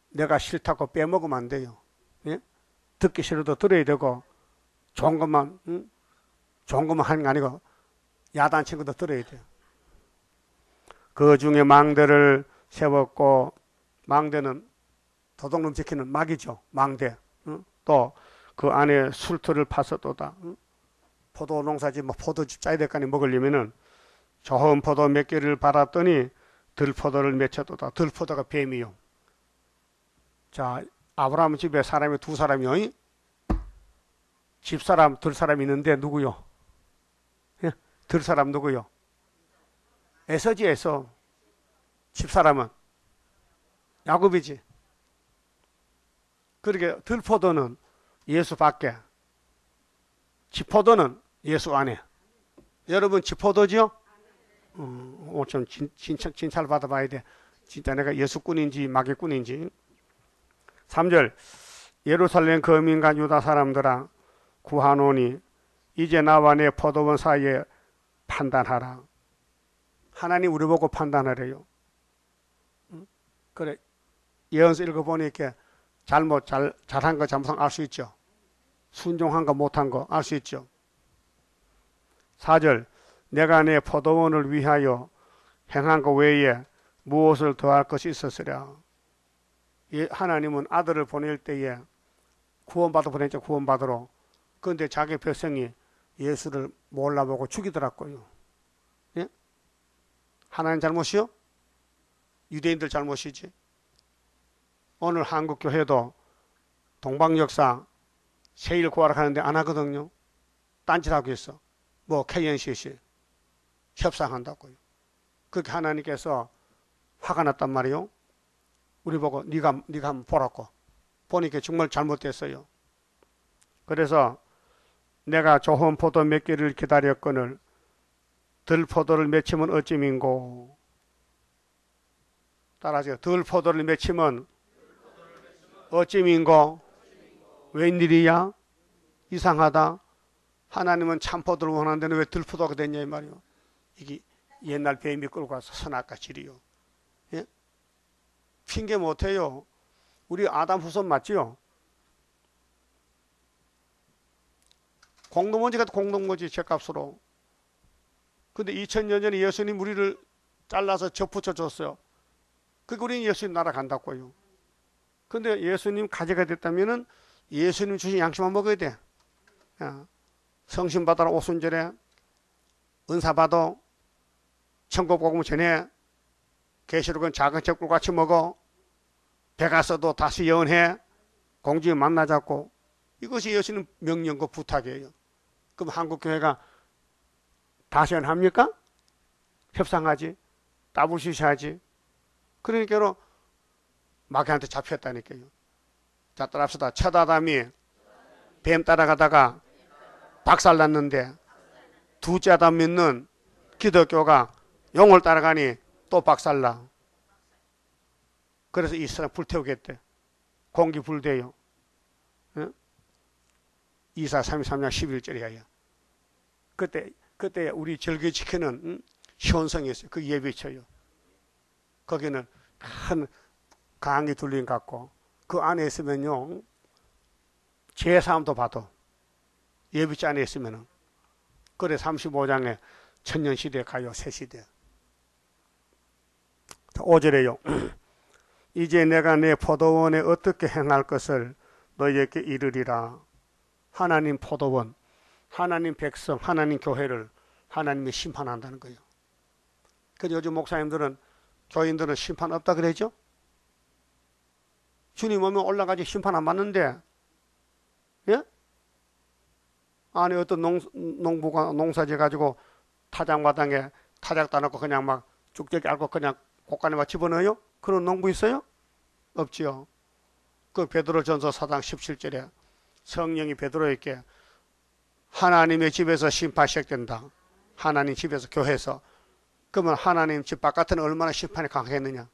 내가 싫다고 빼먹으면 안 돼요. 예? 듣기 싫어도 들어야 되고 좋은 것만 하는 게 아니고 야단 친구도 들어야 돼요. 그 중에 망대를 세웠고, 망대는 도둑놈 지키는 막이죠. 망대. 또 그 안에 술틀을 파서도다. 포도 농사지 뭐 포도즙 짜야 될 거 아니 먹으려면은 좋은 포도 몇 개를 받았더니 들포도를 맺혀도다. 들포도가 뱀이요. 자, 아브라함 집에 사람이 두 사람이요. 집사람, 들사람이 있는데 누구요? 예? 들사람 누구요? 에서지, 에서. 집사람은 야곱이지. 그렇게 들포도는 예수 밖에, 지포도는 예수 안에. 여러분 지포도죠? 오늘 좀 진찰 받아봐야 돼. 진짜 내가 예수꾼인지 마귀꾼인지. 3절. 예루살렘 거민과 유다 사람들아 구하노니 이제 나와 내 포도원 사이에 판단하라. 하나님 우리 보고 판단하래요. 그래, 예언서 읽어보니까 잘한 거 잘못한 거 알 수 있죠. 순종한 거 못한 거 알 수 있죠. 4절. 내가 내 포도원을 위하여 행한 것 외에 무엇을 더할 것이 있었으랴. 하나님은 아들을 보낼 때에 구원받아 보냈죠. 구원받으러. 그런데 자기 백성이 예수를 몰라보고 죽이더라고요. 예? 하나님 잘못이요? 유대인들 잘못이지. 오늘 한국교회도 동방역사 세일 구하러 가는데 안 하거든요. 딴짓하고 있어. 뭐 KNCC 협상한다고요. 그렇게 하나님께서 화가 났단 말이요. 우리 보고 네가 한번 보라고. 보니까 정말 잘못됐어요. 그래서 내가 좋은 포도 몇 개를 기다렸거늘 들포도를 맺히면 어찌민고. 따라하세요. 들포도를 맺히면 어찌민고. 웬일이야? 이상하다. 하나님은 참포도를 원하는데 왜 들포도가 됐냐 이 말이요. 이게 옛날 뱀이 끌고 와서 선악과 질이요. 예? 핑계 못해요. 우리 아담 후손 맞지요? 공동묘지가 공동묘지 죗값으로. 근데 2000년 전에 예수님 우리를 잘라서 접붙여 줬어요. 그러니까 우리는 예수님 날아간다고요. 근데 예수님 가지가 됐다면은 예수님 주신 양식만 먹어야 돼. 야, 성신 받아라 오순절에 은사 받아 천국 복음 전에 계시록은 작은 척불 같이 먹어. 배가 써도 다시 예언해. 공주에 만나자고. 이것이 예수님 명령과 부탁이에요. 그럼 한국교회가 다시 합니까? 협상하지. 따블시시하지. 그러니까 마귀한테 잡혔다니까요. 자, 따라합시다. 첫 아담이 뱀 따라가다가 박살났는데 두째 아담 믿는 기독교가 용을 따라가니 또 박살나. 그래서 이 사람 불태우겠대. 공기 불대요. 이사 33장 11절이에요. 그때 우리 절기 지키는 현성이 있어요. 그 예비처요. 거기는 큰 강이 둘린 것 같고 그 안에 있으면요 제사함도 봐도 예비처 안에 있으면은 그래 35장에 천년시대 가요 새시대 5절에요. 이제 내가 내 포도원에 어떻게 행할 것을 너희에게 이르리라. 하나님 포도원, 하나님 백성, 하나님 교회를 하나님이 심판한다는 거예요. 그래서 요즘 목사님들은 교인들은 심판 없다 그러죠? 주님 오면 올라가지 심판 안 받는데, 예? 안에 어떤 농부가 농사지 가지고 타작마당에 타작 따놓고 그냥 막 쭉저기 앓고 그냥 곳간에 막 집어넣어요? 그런 농부 있어요? 없지요. 그 베드로전서 4장 17절에 성령이 베드로에게 하나님의 집에서 심판 시작된다. 하나님 집에서 교회에서. 그러면 하나님 집 바깥에는 얼마나 심판이 강하겠느냐.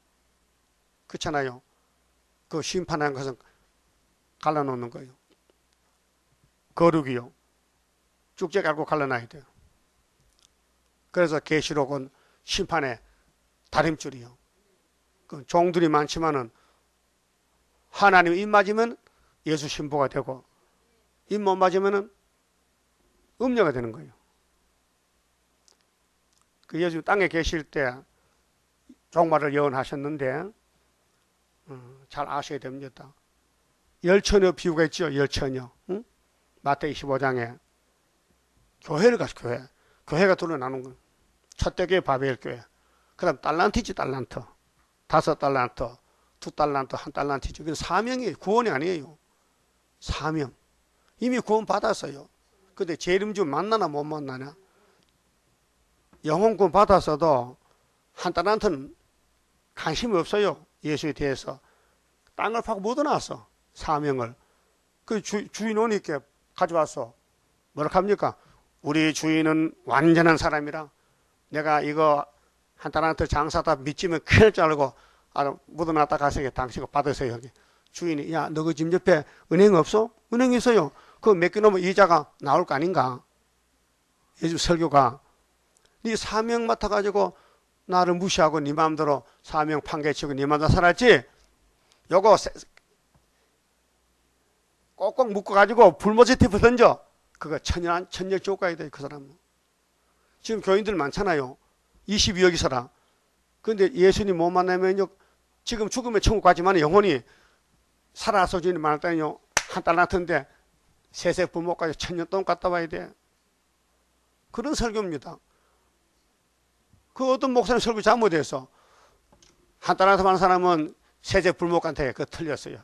그렇잖아요. 그 심판하는 것은 갈라놓는 거예요. 거룩이요. 쭉쭉 알고 갈라놔야 돼요. 그래서 계시록은 심판의 다림줄이요. 그 종들이 많지만은 하나님 입 맞으면 예수 신부가 되고 입 못 맞으면은 음녀가 되는 거예요. 그 예수 땅에 계실 때 종말을 예언하셨는데 잘 아셔야 됩니다. 열처녀 비유가 있죠. 열처녀. 응? 마태 25장에 교회를 가서 교회가 둘러 나눈 거예요. 첫째 교회 바벨 교회. 그 다음 달란트지 달란트. 5달란트, 2달란트, 1달란트지. 그건 사명이에요. 구원이 아니에요. 사명. 이미 구원 받았어요. 근데 제 이름 좀 만나나 못 만나냐? 영혼 구원 받았어도 1달란트는 관심이 없어요. 예수에 대해서. 땅을 파고 묻어놨어. 사명을. 그 주인원이 이렇게 가져와서 뭐라 합니까? 우리 주인은 완전한 사람이라 내가 이거 1달란트 장사다 믿지면 큰일 줄 알고 묻어놨다 가서 당신 거 받으세요. 여기. 주인이 야 너 그 집 옆에 은행 없어? 은행 있어요. 그거 맡겨놓으면 이자가 나올 거 아닌가? 예수 설교가 네 사명 맡아가지고 나를 무시하고 네 마음대로 사명 판개치고 네 마음대로 살았지? 요거 꼭꼭 묶어가지고 불모지티프 던져. 그거 천년 지옥 가야 돼. 그 사람은. 지금 교인들 많잖아요. 22억이 살아. 그런데 예수님 못 만나면요 지금 죽으면 천국 가지만 영혼이 살아서 주님 만났다니요 1달란트인데 세세 부모까지 천년 동안 갔다 와야 돼. 그런 설교입니다. 그 어떤 목사님 설교 잘못해서 1달란트 많은 사람은 세세 불목한테 그거 틀렸어요.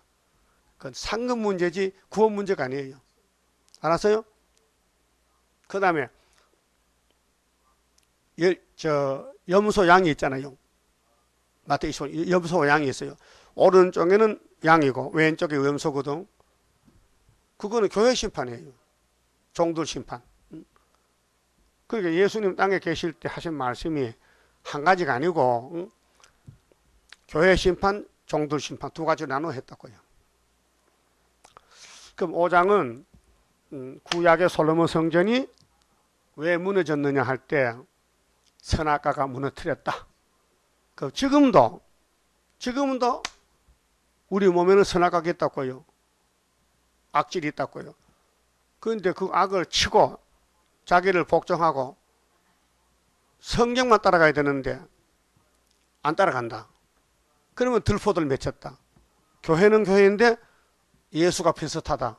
그건 상급 문제지 구원 문제가 아니에요. 알았어요? 그 다음에 염소 양이 있잖아요. 마태 25 염소 양이 있어요. 오른쪽에는 양이고 왼쪽에 염소거든. 그거는 교회 심판이에요. 종들 심판. 그러니까 예수님 땅에 계실 때 하신 말씀이 한 가지가 아니고 교회 심판, 종들 심판 두 가지로 나눠 했다고요. 그럼 5장은 구약의 솔로몬 성전이 왜 무너졌느냐 할 때 선악과가 무너뜨렸다. 그 지금도 우리 몸에는 선악과가 있다고요. 악질이 있다고요. 그런데 그 악을 치고 자기를 복종하고 성경만 따라가야 되는데 안 따라간다. 그러면 들포들 맺혔다. 교회는 교회인데 예수가 비슷하다.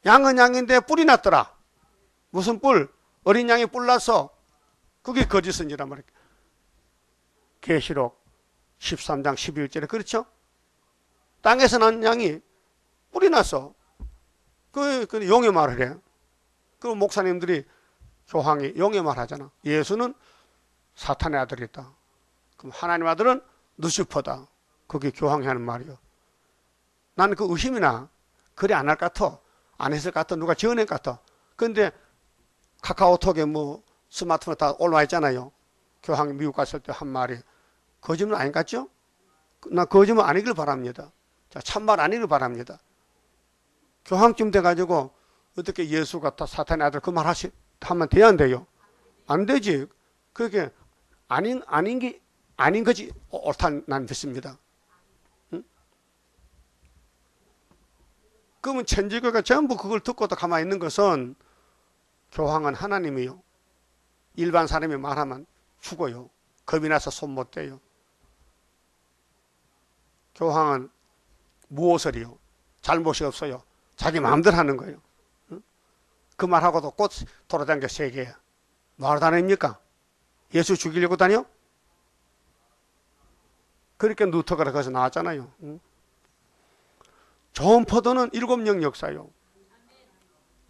양은 양인데 뿔이 났더라. 무슨 뿔? 어린 양이 뿔 났어. 그게 거짓선지란 말이야. 계시록 13장 11절에 그렇죠? 땅에서 난 양이 뿔이 났어. 그 용의 말을 해. 그 목사님들이 교황이 용의 말 하잖아. 예수는 사탄의 아들이다. 그럼 하나님 아들은 누시퍼다. 그게 교황이 하는 말이요. 나는 그 의심이나 그래 안 할 것 같아. 안 했을 것 같아. 누가 지어낼 것 같아. 그런데 카카오톡에 뭐 스마트폰 다 올라와 있잖아요. 교황이 미국 갔을 때 한 말이 거짓말 아닌 것 같죠? 나 거짓말 아니길 바랍니다. 자, 참말 아니길 바랍니다. 교황쯤 돼가지고 어떻게 예수가 다 사탄의 아들 그 말 하면 돼야 안 돼요? 안 되지. 그게 아닌 거지. 옳다 난 믿습니다. 응? 그러면 천지교가 전부 그걸 듣고도 가만히 있는 것은 교황은 하나님이요. 일반 사람이 말하면 죽어요. 겁이 나서 손 못 대요. 교황은 무엇을요? 잘못이 없어요. 자기 마음대로 하는 거예요. 응? 그 말하고도 곧 돌아다니게 세계에 말도 안 합니까? 예수 죽이려고 다녀? 그렇게 누터가 거기서 나왔잖아요. 응? 좋은 포도는 7년 역사요.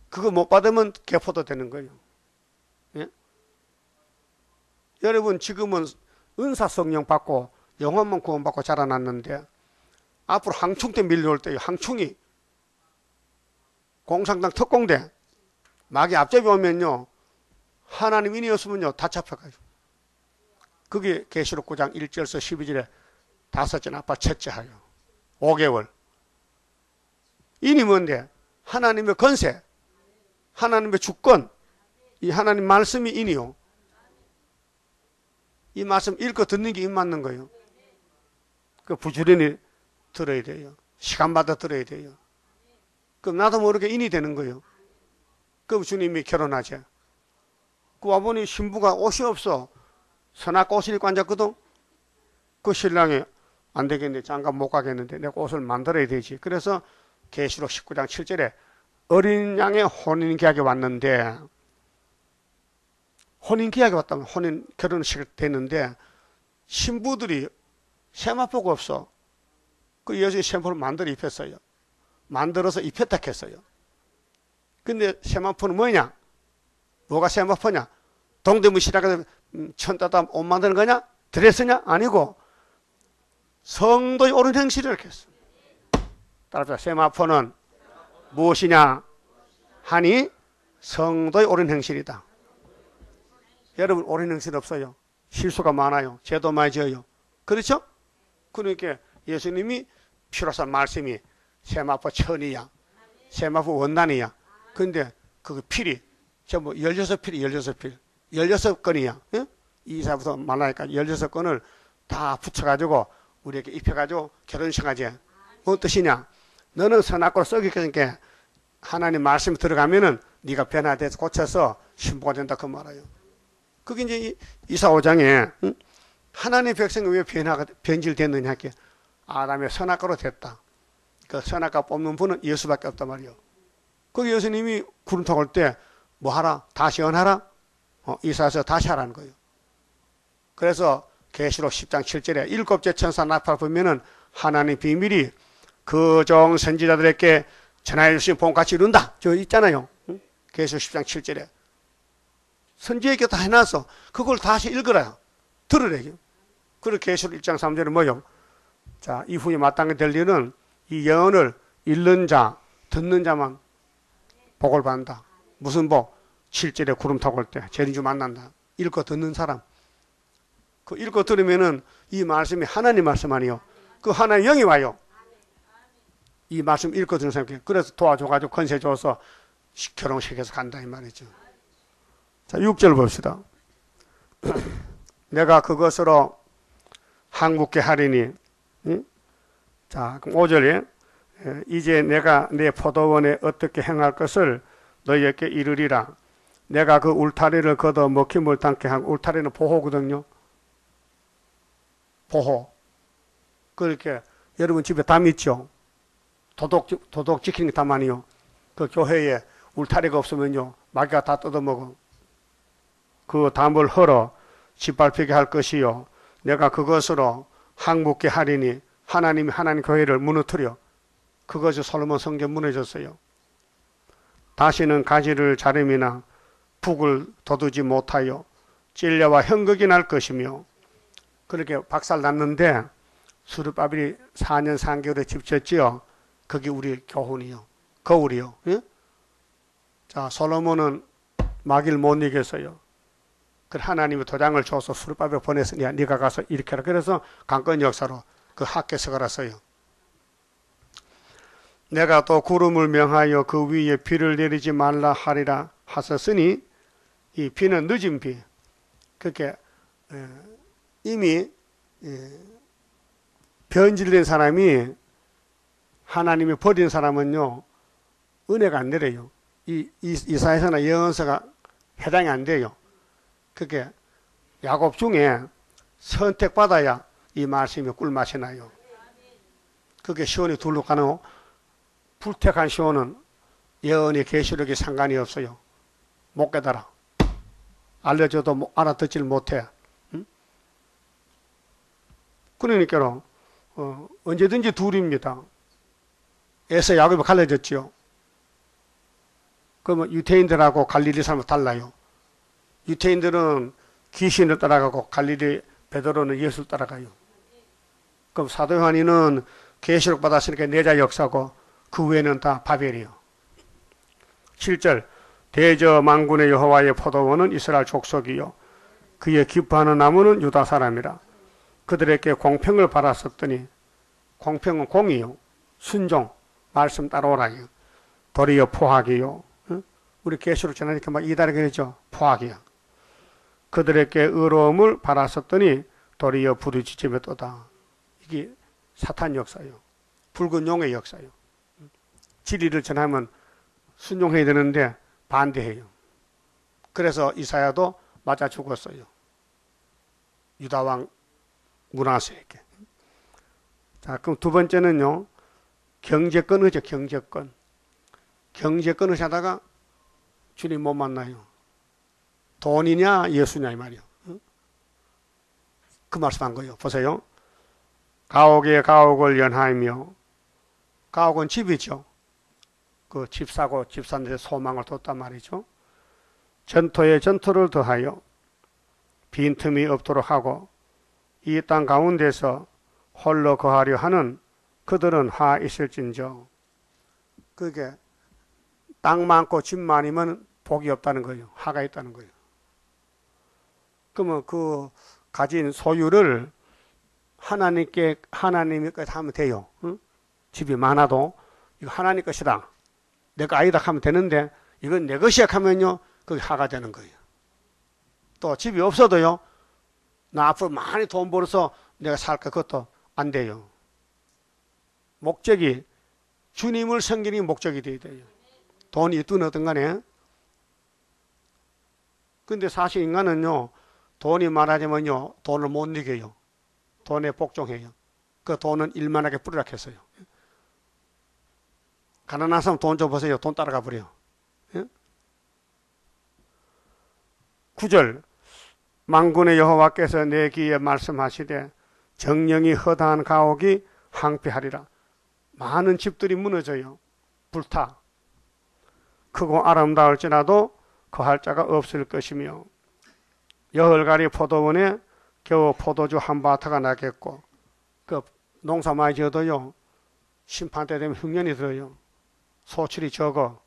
그거 못 받으면 개포도 되는 거예요. 예? 여러분 지금은 은사 성령 받고 영혼만 구원받고 자라났는데 앞으로 항충 때 밀려올 때요. 항충이 공산당 특공대 막이 앞잡이 오면요. 하나님 인이었으면요. 다 잡혀가요. 그게 계시록 9장 1절에서 12절에 다섯째 아빠 첫째 하여 5개월. 인이 뭔데? 하나님의 권세, 하나님의 주권, 이 하나님 말씀이 인이요. 이 말씀 읽고 듣는 게 입 맞는 거예요. 그 부지런히 들어야 돼요. 시간마다 들어야 돼요. 그럼 나도 모르게 인이 되는 거예요. 그럼 주님이 결혼하지. 그 아버님 신부가 옷이 없어. 선악 옷을 입고 앉았거든. 그 신랑이 안 되겠네. 장가 못 가겠는데 내가 옷을 만들어야 되지. 그래서 계시록 19장 7절에 어린 양의 혼인계약이 왔는데 혼인계약이 왔다면 혼인 결혼식 됐는데 신부들이 세마포가 없어. 그 여자의 세마포를 만들어 입혔어요. 만들어서 입혔다 했어요. 근데 세마포는 뭐냐? 뭐가 세마포냐? 동대문 시락에서 천따다 옷 만드는 거냐? 드레스냐? 아니고 성도의 옳은 행실을 했어. 따라서 세마포는 무엇이냐 하니 성도의 옳은 행실이다. 여러분 옳은 행실 없어요. 실수가 많아요. 죄도 많이 지어요. 그렇죠? 그러니까 예수님이 필요한 말씀이 세마포 천이야. 세마포 원단이야. 근데 그 필이 전부 16필이 16필. 16건이야. 예? 이사부터 말라니까 16건을 다 붙여가지고 우리에게 입혀가지고 결혼식 하지. 뭔 뜻이냐? 너는 선악과로 썩이니까 하나님 말씀이 들어가면은 네가 변화돼서 고쳐서 신부가 된다 그 말이에요. 그게 이제 이사 5장에 응? 하나님 백성이 왜 변질됐느냐 할게. 아담의 선악과로 됐다. 그 선악과 뽑는 분은 예수밖에 없단 말이에요. 그 예수님이 구름타 올 때 뭐 하라? 다시 언하라? 이사에서 다시 하라는 거예요. 그래서 계시록 10장 7절에 일곱째 천사 나팔 보면은 하나님 비밀이 그 종 선지자들에게 전하여 주신 복같이 이룬다. 저 있잖아요. 응? 계시록 10장 7절에 선지에게 다 해놨어. 그걸 다시 읽으라. 들으래요. 그리고 계시록 1장 3절에 뭐요? 자, 이후에 마땅히 될 일은 이 예언을 읽는 자, 듣는 자만 복을 받는다. 무슨 복? 7절에 구름 타고 올 때 재림주 만난다. 읽고 듣는 사람. 그 읽고 들으면은 이 말씀이 하나님 말씀 아니요. 그 하나님 영이 와요. 이 말씀 읽고 듣는 사람께. 그래서 도와줘가지고 권세 줘서 결혼식에서 간다 이 말이죠. 자, 6절 봅시다. 내가 그것으로 항복케 하리니. 응? 자, 그럼 5절에 이제 내가 내 포도원에 어떻게 행할 것을 너희에게 이르리라. 내가 그 울타리를 걷어 먹히 못하게 하고, 울타리는 보호거든요. 보호. 그렇게 여러분 집에 담 있죠. 도덕 지키는 게 다만이요. 그 교회에 울타리가 없으면요 마귀가 다 뜯어먹어. 그 담을 헐어 짓밟히게 할 것이요. 내가 그것으로 항복케 하리니. 하나님이 하나님 교회를 무너뜨려. 그것이 솔로몬 성전 무너졌어요. 다시는 가지를 자름이나 북을 돋우지 못하여 찔려와 형극이 날 것이며. 그렇게 박살 났는데 수르바벨이 4년 3개월에 집 졌지요. 그게 우리 교훈이요. 거울이요. 예? 자, 솔로몬은 마귀를 못 이겼어요. 그 하나님이 도장을 줘서 수르바벨 보내서 네가 가서 이렇게 하라. 그래서 강건 역사로 그 학계 서가라서요. 내가 또 구름을 명하여 그 위에 비를 내리지 말라 하리라 하셨으니, 이 비는 늦은 비. 그렇게 이미 변질된 사람이, 하나님이 버린 사람은요 은혜가 안 내려요. 이사야서나 예언서가 해당이 안 돼요. 그게 야곱 중에 선택받아야 이 말씀이 꿀맛이 나요. 그게 시온이 둘로 가는, 불택한 시온은 예언이 계시록이 상관이 없어요. 못 깨달아. 알려줘도 알아듣질 못해. 응? 그러니까 언제든지 둘입니다. 에서 야곱이 갈라졌지요. 그러면 유태인들하고 갈릴리 사람은 달라요. 유태인들은 귀신을 따라가고 갈릴리 베드로는 예수를 따라가요. 그럼 사도 요한이는 계시록 받았으니까 내자 역사고 그 외에는 다 바벨이요. 7절 대저 만군의 여호와의 포도원은 이스라엘 족속이요 그의 기뻐하는 나무는 유다 사람이라. 그들에게 공평을 바랐었더니, 공평은 공이요 순종 말씀 따라오라요. 도리어 포악이요. 우리 계시록 전하니까 막 이달에 그러죠. 포악이야. 그들에게 의로움을 바랐었더니 도리어 부르짖음에 떠다. 이게 사탄 역사요. 붉은 용의 역사요. 진리를 전하면 순종해야 되는데 반대해요. 그래서 이사야도 맞아 죽었어요. 유다왕 므낫세에게. 자, 그럼 두 번째는요, 경제권이죠. 경제권. 경제권을 하다가 주님 못 만나요. 돈이냐 예수냐 이 말이요. 그 말씀한 거예요. 보세요. 가옥에 가옥을 연하이며, 가옥은 집이죠. 그 집 사고 집 사는 데 소망을 뒀단 말이죠. 전토에 전토를 더하여 빈틈이 없도록 하고 이 땅 가운데서 홀로 거하려 하는 그들은 화 있을진저. 그게 땅 많고 집 많으면 복이 없다는 거예요. 화가 있다는 거예요. 그러면 그 가진 소유를 하나님이 것 하면 돼요. 응? 집이 많아도 이거 하나님 것이다, 내가 아니다 하면 되는데, 이건 내 것이야 하면요 그게 화가 되는 거예요. 또 집이 없어도요, 나 앞으로 많이 돈 벌어서 내가 살까, 그것도 안 돼요. 목적이 주님을 섬기는 목적이 되어야 돼요. 돈이 있든 어떤 간에. 근데 사실 인간은요, 돈이 많아지면요 돈을 못 이겨요. 돈에 복종해요. 그 돈은 일만하게 뿌리락했어요. 가난한 사람 돈 줘보세요. 돈 따라가 버려요. 9절 만군의 여호와께서 내 귀에 말씀하시되 정령이 허다한 가옥이 항폐하리라. 많은 집들이 무너져요. 불타. 크고 아름다울지라도 거할 자가 없을 것이며, 여흘가리 포도원에 겨우 포도주 한 바타가 나겠고, 그 농사 많이 지어도요 심판 때 되면 흉년이 들어요. 소출이 적어.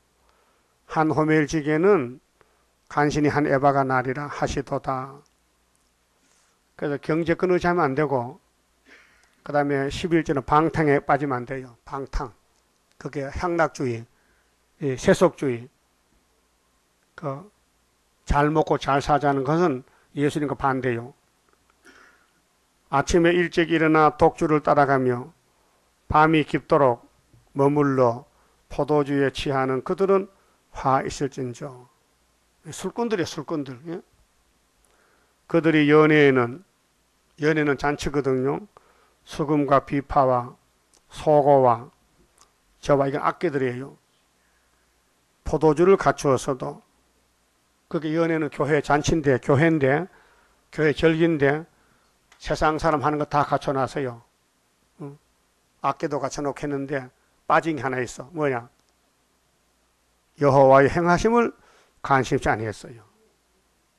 한 호멜지게는 간신히 한 에바가 나리라 하시도다. 그래서 경제권 의지하면 안 되고, 그 다음에 11절은 방탕에 빠지면 안 돼요. 방탕. 그게 향락주의, 세속주의. 잘 먹고 잘 사자는 것은 예수님과 반대요. 아침에 일찍 일어나 독주를 따라가며 밤이 깊도록 머물러 포도주에 취하는 그들은 화 있을진저. 술꾼들이에요, 술꾼들. 예? 그들이 연애는 잔치거든요. 수금과 비파와 소고와 저와, 이건 악기들이에요. 포도주를 갖추어서도, 그게 연애는 교회 잔치인데, 교회인데, 교회 절기인데 세상 사람 하는 거 다 갖춰놨어요. 악기도 갖춰놓겠는데 빠진 게 하나 있어. 뭐냐? 여호와의 행하심을 관심치 아니했어요.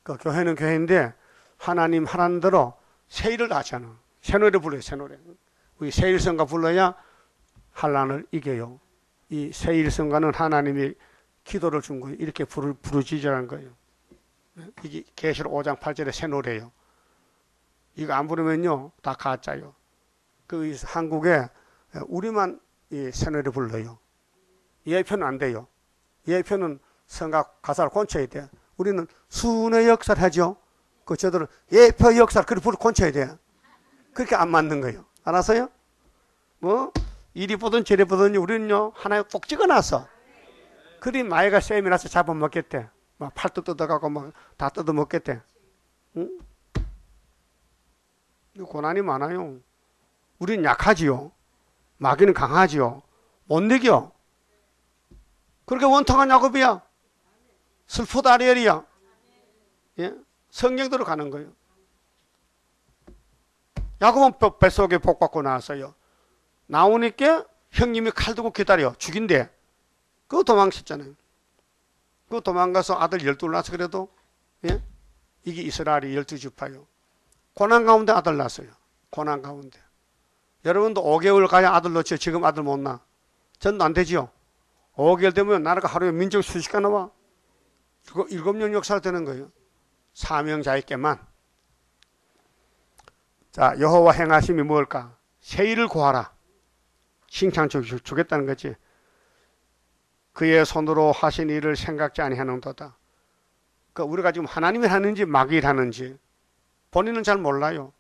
그 교회는 교회인데 하나님 하라는 대로 세일을 하잖아. 새 노래 불러요, 새 노래. 우리 세일성가 불러야 환난을 이겨요. 이 세일성가는 하나님이 기도를 준 거예요. 이렇게 부르짖으라는 거예요. 이게 계시록 5장 8절의 새 노래예요. 이거 안 부르면요 다 가짜요. 그 한국에 우리만 이 새 노래 불러요. 예표는 안 돼요. 예표는 성악 가사를 곤쳐야 돼. 우리는 순의 역사를 하죠. 그 저들은 예표 역사를 그렇게 곤쳐야 돼. 그렇게 안 맞는 거예요. 알았어요? 뭐 이리 보든 저리 보든 우리는요 하나에 꼭 찍어놨어. 그리 마이가 쌤이 나서 잡아먹겠대. 막 팔도 뜯어가고 막 다 뜯어먹겠대. 응? 고난이 많아요. 우리는 약하지요. 마귀는 강하지요. 못 이겨. 그렇게 원통한 야곱이야. 슬프다 아리엘이야. 예? 성경대로 가는 거예요. 야곱은 뱃속에 복 받고 나왔어요. 나오니까 형님이 칼 들고 기다려 죽인대. 그거 도망쳤잖아요. 그거 도망가서 아들 12을 낳아서 그래도 예? 이게 이스라엘이 12지파요. 고난 가운데 아들 낳았어요. 고난 가운데. 여러분도 5개월 가야 아들 낳죠. 지금 아들 못 낳아. 전도 안 되지요. 5개월 되면 나라가 하루에 민족 수십가 나와. 그거 7년 역사가 되는 거예요. 사명자에게만. 자, 여호와 행하심이 뭘까? 새 일을 구하라. 칭찬 주겠다는 거지. 그의 손으로 하신 일을 생각지 아니하는도다. 그러니까 우리가 지금 하나님이 하는지 마귀 하는지 본인은 잘 몰라요.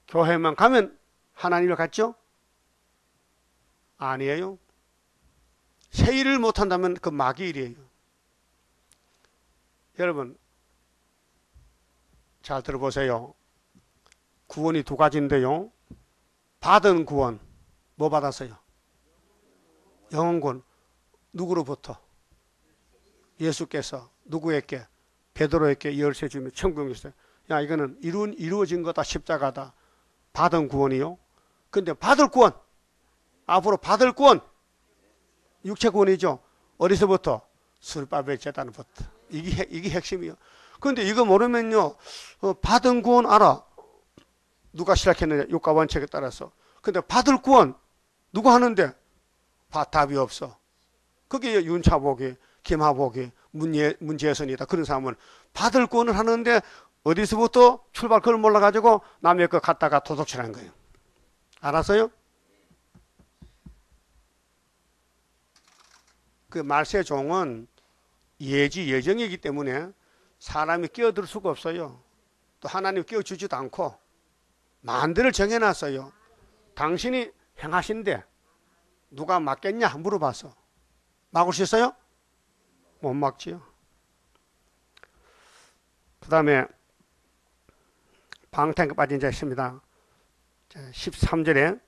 교회만 가면 하나님을 갖죠? 아니에요. 새 일을 못한다면 그 마귀 일이에요. 여러분 잘 들어보세요. 구원이 두 가지인데요. 받은 구원 뭐 받았어요? 영혼구원. 누구로부터? 예수께서 누구에게? 베드로에게 열쇠 주며 천국에 있어요. 야 이거는 이루어진 거다. 십자가다. 받은 구원이요. 근데 받을 구원, 앞으로 받을 구원, 육체 구원이죠. 어디서부터? 술바벨 제단부터. 이게 핵심이요. 근데 이거 모르면요 받은 구원 알아. 누가 시작했느냐? 육가 원칙에 따라서. 근데 받을 구원 누가 하는데? 답이 없어. 그게 윤차복이, 김하복이, 문재선이다. 그런 사람은 받을 구원을 하는데 어디서부터 출발 그걸 몰라가지고 남의 거 갖다가 도둑질하는 거예요. 알았어요? 그 말세 종은 예정이기 때문에 사람이 끼어들 수가 없어요. 또 하나님 끼워주지도 않고 만대를 정해놨어요. 당신이 행하신데 누가 막겠냐 물어봐서 막을 수 있어요? 못 막지요. 그 다음에 방탕에 빠진 자 있습니다. 13절에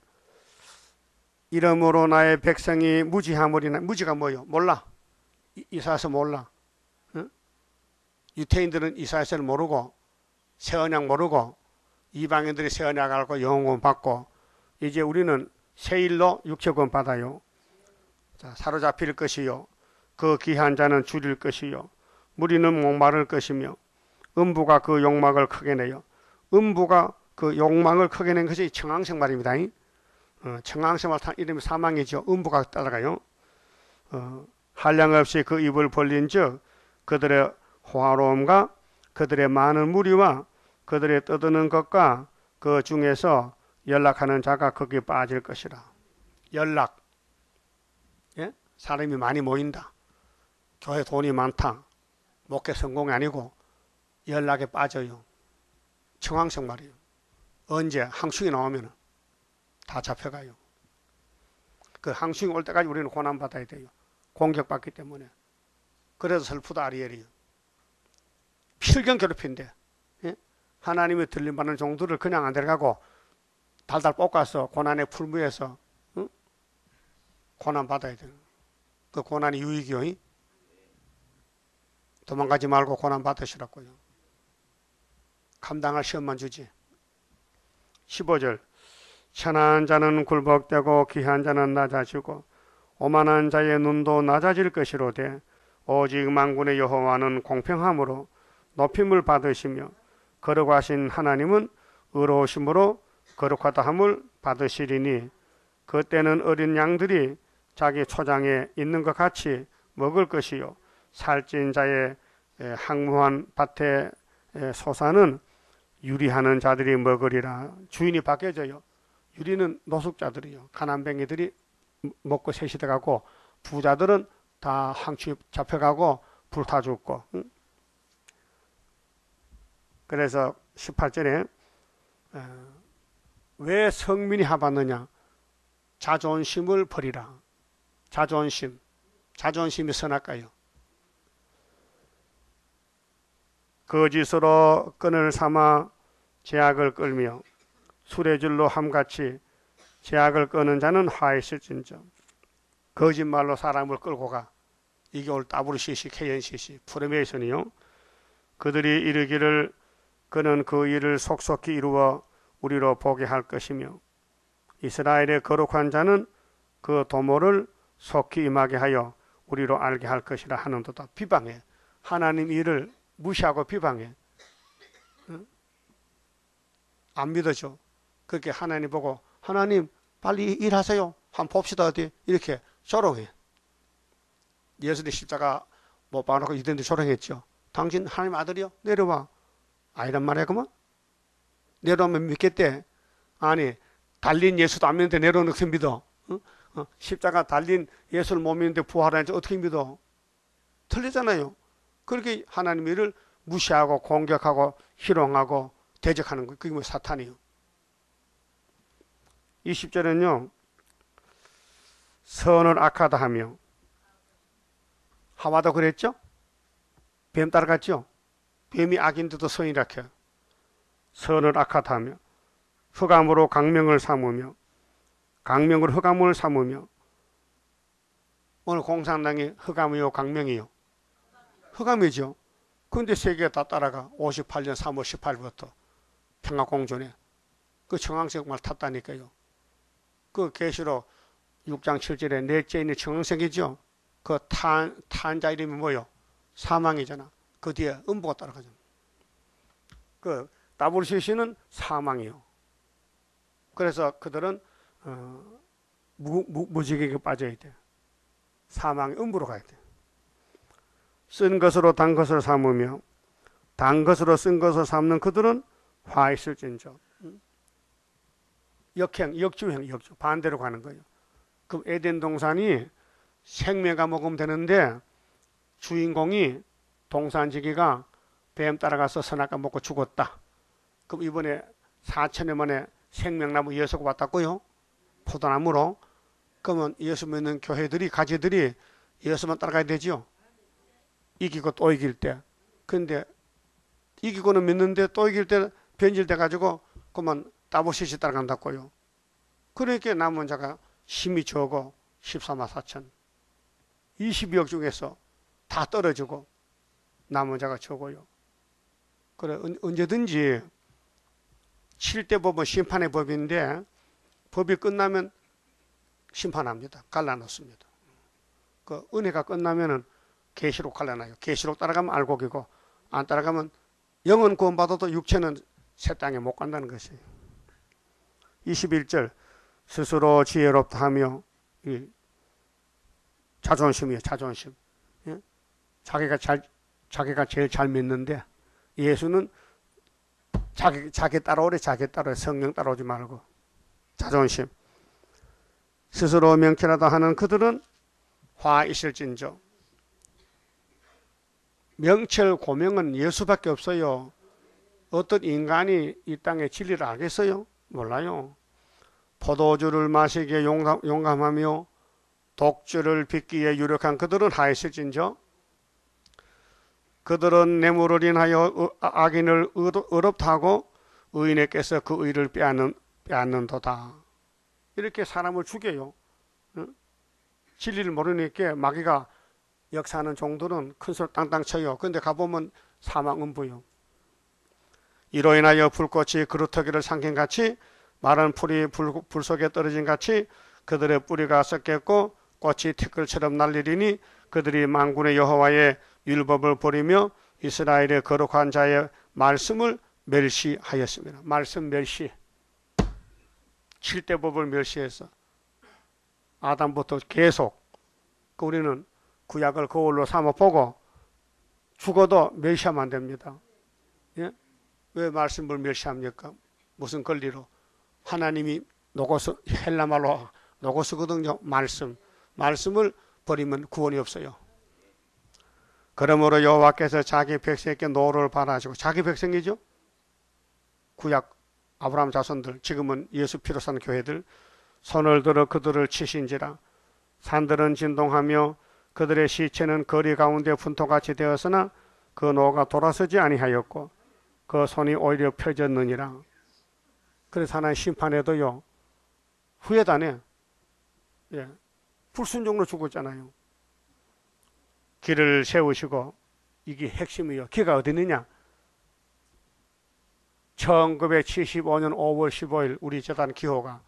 이러므로 나의 백성이 무지하므리나. 무지가 뭐요? 몰라. 이사야서 몰라. 응? 유태인들은 이사야서를 모르고 새 언약 모르고 이방인들이 새 언약 알고 영혼구원 받고 이제 우리는 새 일로 육체구원 받아요. 자, 사로잡힐 것이요 그 귀한 자는 줄일 것이요 무리는 목마를 것이며 음부가 그 욕망을 크게 내요. 음부가 그 욕망을 크게 낸 것이 청황색 말입니다. 청황색 말 이름이 사망이죠. 음부가 따라가요. 한량없이 그 입을 벌린 즉 그들의 호화로움과 그들의 많은 무리와 그들의 떠드는 것과 그 중에서 연락하는 자가 거기에 빠질 것이라. 연락. 예? 사람이 많이 모인다. 교회 돈이 많다. 목회 성공이 아니고 연락에 빠져요. 청황색 말이에요. 언제 항충이 나오면 다 잡혀가요. 그 항충이 올 때까지 우리는 고난받아야 돼요. 공격받기 때문에. 그래서 슬프다 아리엘이에요. 필경 괴롭힌데 예? 하나님이 들림받는 종들을 그냥 안 데려가고 달달 볶아서 고난에 풀무해서 응? 고난받아야 돼요. 그 고난이 유익이요. 도망가지 말고 고난 받으시라고요. 감당할 시험만 주지. 15절 천한 자는 굴복되고 귀한 자는 낮아지고 오만한 자의 눈도 낮아질 것이로되 오직 만군의 여호와는 공평함으로 높임을 받으시며 거룩하신 하나님은 의로우심으로 거룩하다 함을 받으시리니 그때는 어린 양들이 자기 초장에 있는 것 같이 먹을 것이요 살찐 자의 항무한 밭의 소사는 유리하는 자들이 먹으리라. 주인이 바뀌어져요. 유리는 노숙자들이요. 가난뱅이들이 먹고 셋이 돼가고 부자들은 다 항치 잡혀가고 불타 죽고. 그래서 18절에 왜 성민이 하받느냐? 자존심을 버리라. 자존심이 선할까요? 거짓으로 끈을 삼아 제약을 끌며 수레줄로 함같이 제약을 끄는 자는 화에 있을진저. 거짓말로 사람을 끌고 가. 이게 오늘 WCC, KNCC, 프로메이션이요. 그들이 이르기를 그는 그 일을 속속히 이루어 우리로 보게 할 것이며 이스라엘의 거룩한 자는 그 도모를 속히 임하게 하여 우리로 알게 할 것이라 하는도다. 비방해. 하나님 일을 무시하고 비방해. 응? 안 믿어져. 그렇게 하나님 보고 하나님 빨리 일하세요. 한번 봅시다. 어디 이렇게 조롱해. 예수님 십자가 못 박아놓고 이들한테 조롱했죠. 당신 하나님 아들이요? 내려와. 아니란 말이야 그만? 내려오면 믿겠대. 아니 달린 예수도 안 믿는데 내려오는 것을 믿어. 응? 십자가 달린 예수를 못 믿는데 부활하는지 어떻게 믿어? 틀리잖아요. 그렇게 하나님 일을 무시하고 공격하고 희롱하고 대적하는 거예요. 그게 뭐 사탄이요. 20절은요. 선을 악하다 하며 하와도 그랬죠? 뱀 따라갔죠? 뱀이 악인데도 선이라 해요. 선을 악하다 하며 흑암으로 강명을 삼으며 강명으로 흑암을 삼으며 오늘 공산당이 흑암이요 강명이요? 흑암이죠. 근데 세계가 다 따라가. 58년 3월 18일부터 평화공존에 그 청황색 말 탔다니까요. 그 계시록 6장 7절에 넷째 있는 청황색이죠. 그 탄자 이름이 뭐요? 사망이잖아. 그 뒤에 음부가 따라가잖아. 그 WCC는 사망이요. 그래서 그들은 무지개에 빠져야 돼. 사망의 음부로 가야 돼. 쓴 것으로 단 것을 삼으며 단 것으로 쓴 것을 삼는 그들은 화 있을진저. 역주행, 반대로 가는 거예요. 그럼 에덴 동산이 생명과 먹으면 되는데 주인공이 동산지기가 뱀 따라가서 선악과 먹고 죽었다. 그럼 이번에 4천년 만에 생명나무 예수가 왔다고요? 포도나무로. 그러면 예수 믿는 교회들이 가지들이 예수만 따라가야 되죠. 이기고 또 이길 때. 근데 이기고는 믿는데 또 이길 때 변질돼 가지고 그만 WCC 따라간다고요. 그러니까 남은 자가 힘이 적어 14만 4천 22억 중에서 다 떨어지고 남은 자가 적어요. 그래 언제든지 7대 법은 심판의 법인데 법이 끝나면 심판합니다. 갈라놓습니다. 그 은혜가 끝나면은 계시록 갈라놔요. 계시록 따라가면 알곡이고 안 따라가면 영은 구원받아도 육체는 새 땅에 못 간다는 것이에요. 21절 스스로 지혜롭다 하며 자존심이에요. 자존심. 예? 자기가 제일 잘 믿는데 예수는 자기 따라오래. 자기 따라오래. 성령 따라오지 말고. 자존심. 스스로 명철하다 하는 그들은 화 있을진저. 명철 고명은 예수밖에 없어요. 어떤 인간이 이 땅의 진리를 알겠어요? 몰라요. 포도주를 마시기에 용감하며 독주를 빚기에 유력한 그들은 화 있을진저. 그들은 뇌물을 인하여 악인을 의롭다 하고 의인에게서 그 의를 빼앗는도다. 이렇게 사람을 죽여요. 진리를 모르니까 마귀가 역사하는 종들은 큰 소리 땅땅 쳐요. 근데 가보면 사망 음부요. 이로 인하여 불꽃이 그루터기를 삼킨같이 마른 풀이 불 속에 떨어진 같이 그들의 뿌리가 썩겠고 꽃이 티끌처럼 날리리니 그들이 만군의 여호와의 율법을 버리며 이스라엘의 거룩한 자의 말씀을 멸시하였습니다. 말씀 멸시. 7대 법을 멸시해서 아담부터 계속 우리는 구약을 거울로 삼아보고 죽어도 멸시하면 안 됩니다. 예? 왜 말씀을 멸시합니까? 무슨 권리로? 하나님이 노고스 헬라말로 노고스거든요. 말씀을 버리면 구원이 없어요. 그러므로 여호와께서 자기 백성에게 노를 바라시고, 자기 백성이죠. 구약 아브라함 자손들, 지금은 예수 피로 산 교회들, 손을 들어 그들을 치신지라. 산들은 진동하며 그들의 시체는 거리 가운데 분토같이 되었으나 그 노가 돌아서지 아니하였고 그 손이 오히려 펴졌느니라. 그래서 하나님 심판에도요, 후회도 안 해. 예, 불순종으로 죽었잖아요. 길을 세우시고, 이게 핵심이에요. 기가 어디 있느냐? 1975년 5월 15일 우리 재단 기호가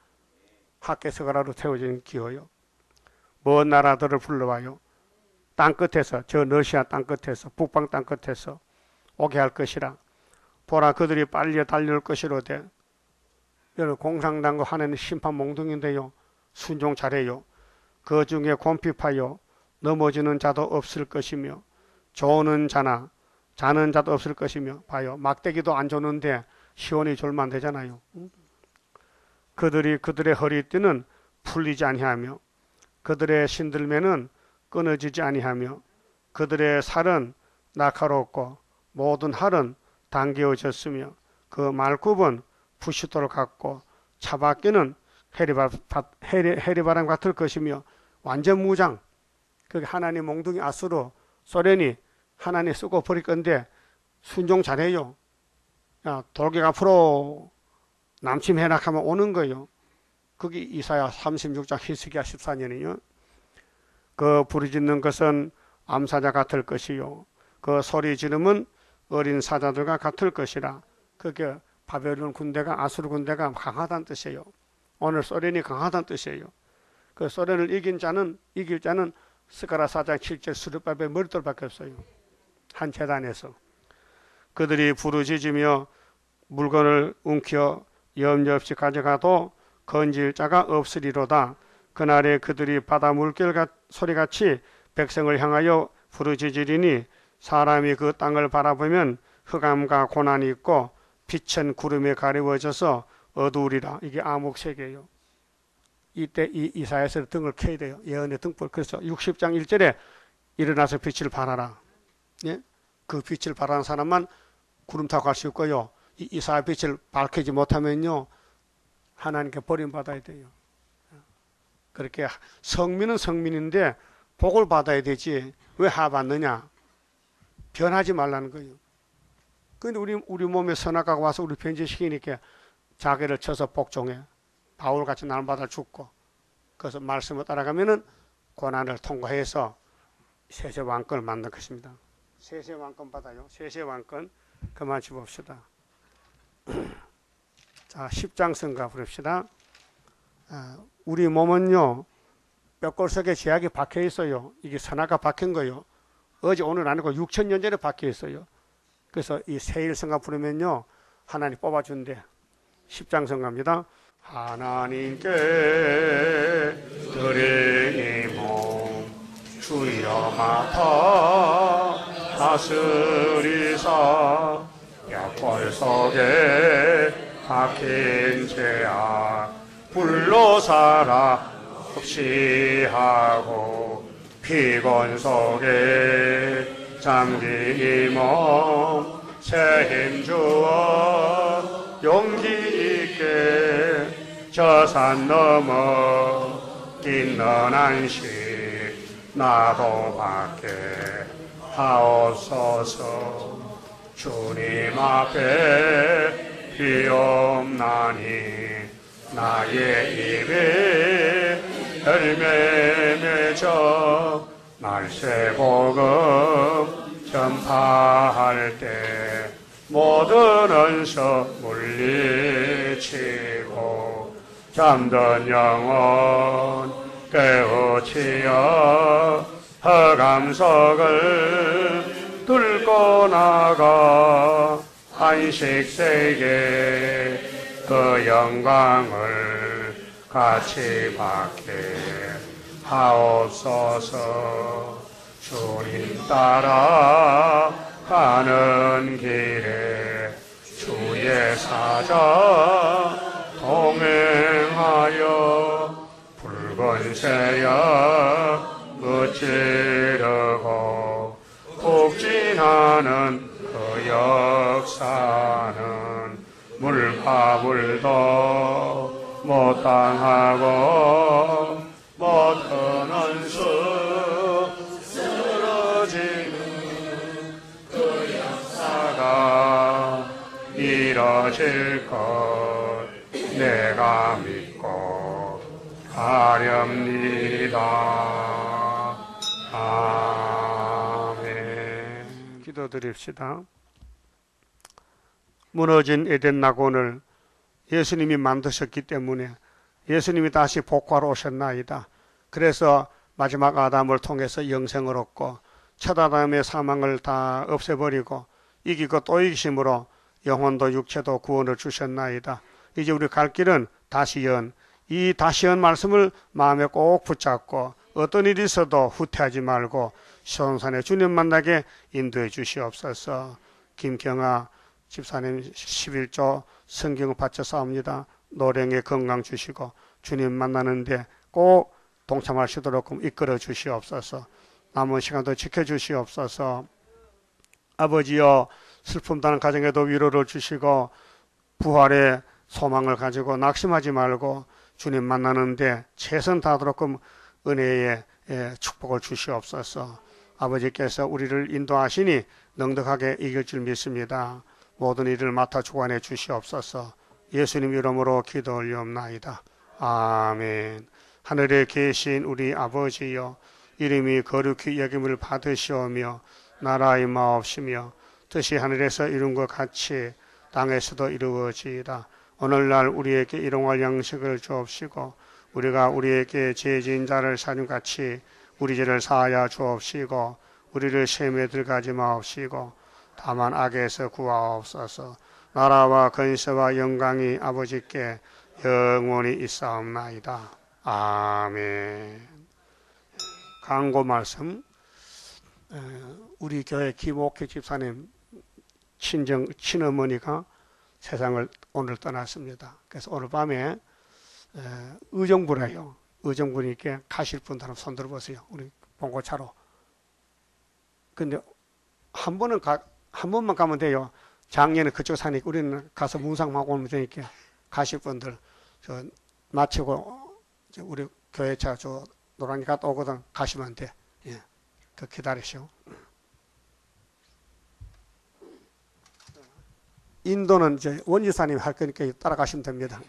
학계서가라로 태워진 기호요. 먼 나라들을 불러와요. 땅끝에서, 저 러시아 땅끝에서, 북방 땅끝에서 오게 할 것이라. 보라, 그들이 빨리 달려올 것이로되. 여러분, 공산당과 하나님 심판 몽둥인데요, 순종 잘해요. 그 중에 곰핍하여 넘어지는 자도 없을 것이며 조는 자나 자는 자도 없을 것이며. 봐요, 막대기도 안 조는데 시온이 졸만 되잖아요. 그들이 그들의 허리띠는 풀리지 아니하며 그들의 신들매는 끊어지지 아니하며 그들의 살은 날카롭고 모든 활은 당겨졌으며 그 말굽은 부싯돌 같고 차바퀴는 해리바람 같을 것이며. 완전 무장. 그게 하나님 몽둥이 아수로 소련이 하나님 쓰고 버릴 건데 순종 잘해요. 야, 돌격 앞으로 남침해락하면 오는 거예요. 그게 이사야 36장 히스기야 14년이요. 그 부르짖는 것은 암사자 같을 것이요 그 소리 지름은 어린 사자들과 같을 것이라. 그게 바벨론 군대가, 아수르 군대가 강하다는 뜻이에요. 오늘 소련이 강하다는 뜻이에요. 그 소련을 이길 자는 스가랴 4장 7절 수르바벨 머릿돌밖에 없어요. 한 재단에서. 그들이 부르짖으며 물건을 움켜 염려 없이 가져가도 건질 자가 없으리로다. 그날에 그들이 바다 물결 소리같이 백성을 향하여 부르짖으리니 사람이 그 땅을 바라보면 흑암과 고난이 있고 빛은 구름에 가리워져서 어두우리라. 이게 암흑세계예요. 이때 이 이사야서 등을 켜야 돼요. 예언의 등불. 그래서 60장 1절에 일어나서 빛을 발하라. 예? 그 빛을 발하는 사람만 구름 타고 갈 수 있고요. 이 이사야 빛을 밝히지 못하면요, 하나님께 버림받아야 돼요. 그렇게 성민은 성민인데 복을 받아야 되지 왜 하받느냐? 변하지 말라는 거예요. 근데 우리 몸에 선악과가 와서 우리 변질시키니까 자기를 쳐서 복종해. 바울같이 날마다 죽고. 그래서 말씀을 따라가면은 고난을 통과해서 세세왕권을 만든 것입니다. 세세왕권 받아요. 세세왕권. 그만 집읍시다. 자, 십장성가 부릅시다. 우리 몸은요, 뼈골석에 제약이 박혀 있어요. 이게 선악과 박힌 거예요. 어제 오늘 아니고 6,000년 전에 박혀 있어요. 그래서 이 세일성가 부르면요, 하나님 뽑아준대. 십장성가입니다. 하나님께 드릴 이 몸 주여 맡아 다스리사 뼈골 속에 박힌 죄악 불로 살아 없이 하고 피곤 속에 잠긴 이 몸 새 힘 주어 용기 있게 저 산 넘어 긴 너난시 나도 받게 하옵소서. 주님 앞에 비옵나니 나의 입에 열매 맺어 날새 복음 전파할 때 모든 언서 물리치고 잠든 영혼 깨우치어 흑암석을 뚫고 나가 안식세계 그 영광을 같이 받게 하옵소서. 주님 따라 가는 길에 주의 사자 동행하여 붉은 새야 역사는 물파불도 못 당하고 못 끊은 수 쓰러지는 그 역사가 이뤄질 것 내가 믿고 가렵니다. 아멘. 기도드립시다. 무너진 에덴 낙원을 예수님이 만드셨기 때문에 예수님이 다시 복구하러 오셨나이다. 그래서 마지막 아담을 통해서 영생을 얻고 첫 아담의 사망을 다 없애버리고 이기고 또 이기심으로 영혼도 육체도 구원을 주셨나이다. 이제 우리 갈 길은 다시연, 이 다시연 말씀을 마음에 꼭 붙잡고 어떤 일이 있어도 후퇴하지 말고 시온산에 주님 만나게 인도해 주시옵소서. 김경아 집사님 11조 성경을 바쳐 싸웁니다. 노령에 건강 주시고 주님 만나는데 꼭 동참할 수 있도록 이끌어 주시옵소서. 남은 시간도 지켜주시옵소서. 아버지여, 슬픔 당한 가정에도 위로를 주시고 부활의 소망을 가지고 낙심하지 말고 주님 만나는데 최선 다하도록 은혜의 축복을 주시옵소서. 아버지께서 우리를 인도하시니 넉넉하게 이길 줄 믿습니다. 모든 일을 맡아 주관해 주시옵소서. 예수님 이름으로 기도 올리옵나이다. 아멘. 하늘에 계신 우리 아버지여, 이름이 거룩히 여김을 받으시오며 나라의 마옵시며 뜻이 하늘에서 이룬 것 같이 땅에서도 이루어지이다. 오늘날 우리에게 일용할 양식을 주옵시고 우리가 우리에게 죄 지은 자를 사준같이 우리 죄를 사하여 주옵시고 우리를 시험에 들어가지 마옵시고 다만 악에서 구하옵소서. 나라와 권세와 영광이 아버지께 영원히 있사옵나이다. 아멘. 강고 말씀, 우리 교회 김옥희 집사님 친어머니가 세상을 오늘 떠났습니다. 그래서 오늘 밤에 의정부래요. 의정부니까 가실 분들은 손 들어보세요. 우리 봉고차로. 근데 한 번만 가면 돼요. 작년에 그쪽 사니까 우리는 가서 문상하고 오면 되니까 가실 분들 저 마치고 우리 교회차 저 노랑이 갔다 오거든 가시면 돼. 예, 그 기다리시오. 인도는 이제 원지사님 할 거니까 따라가시면 됩니다.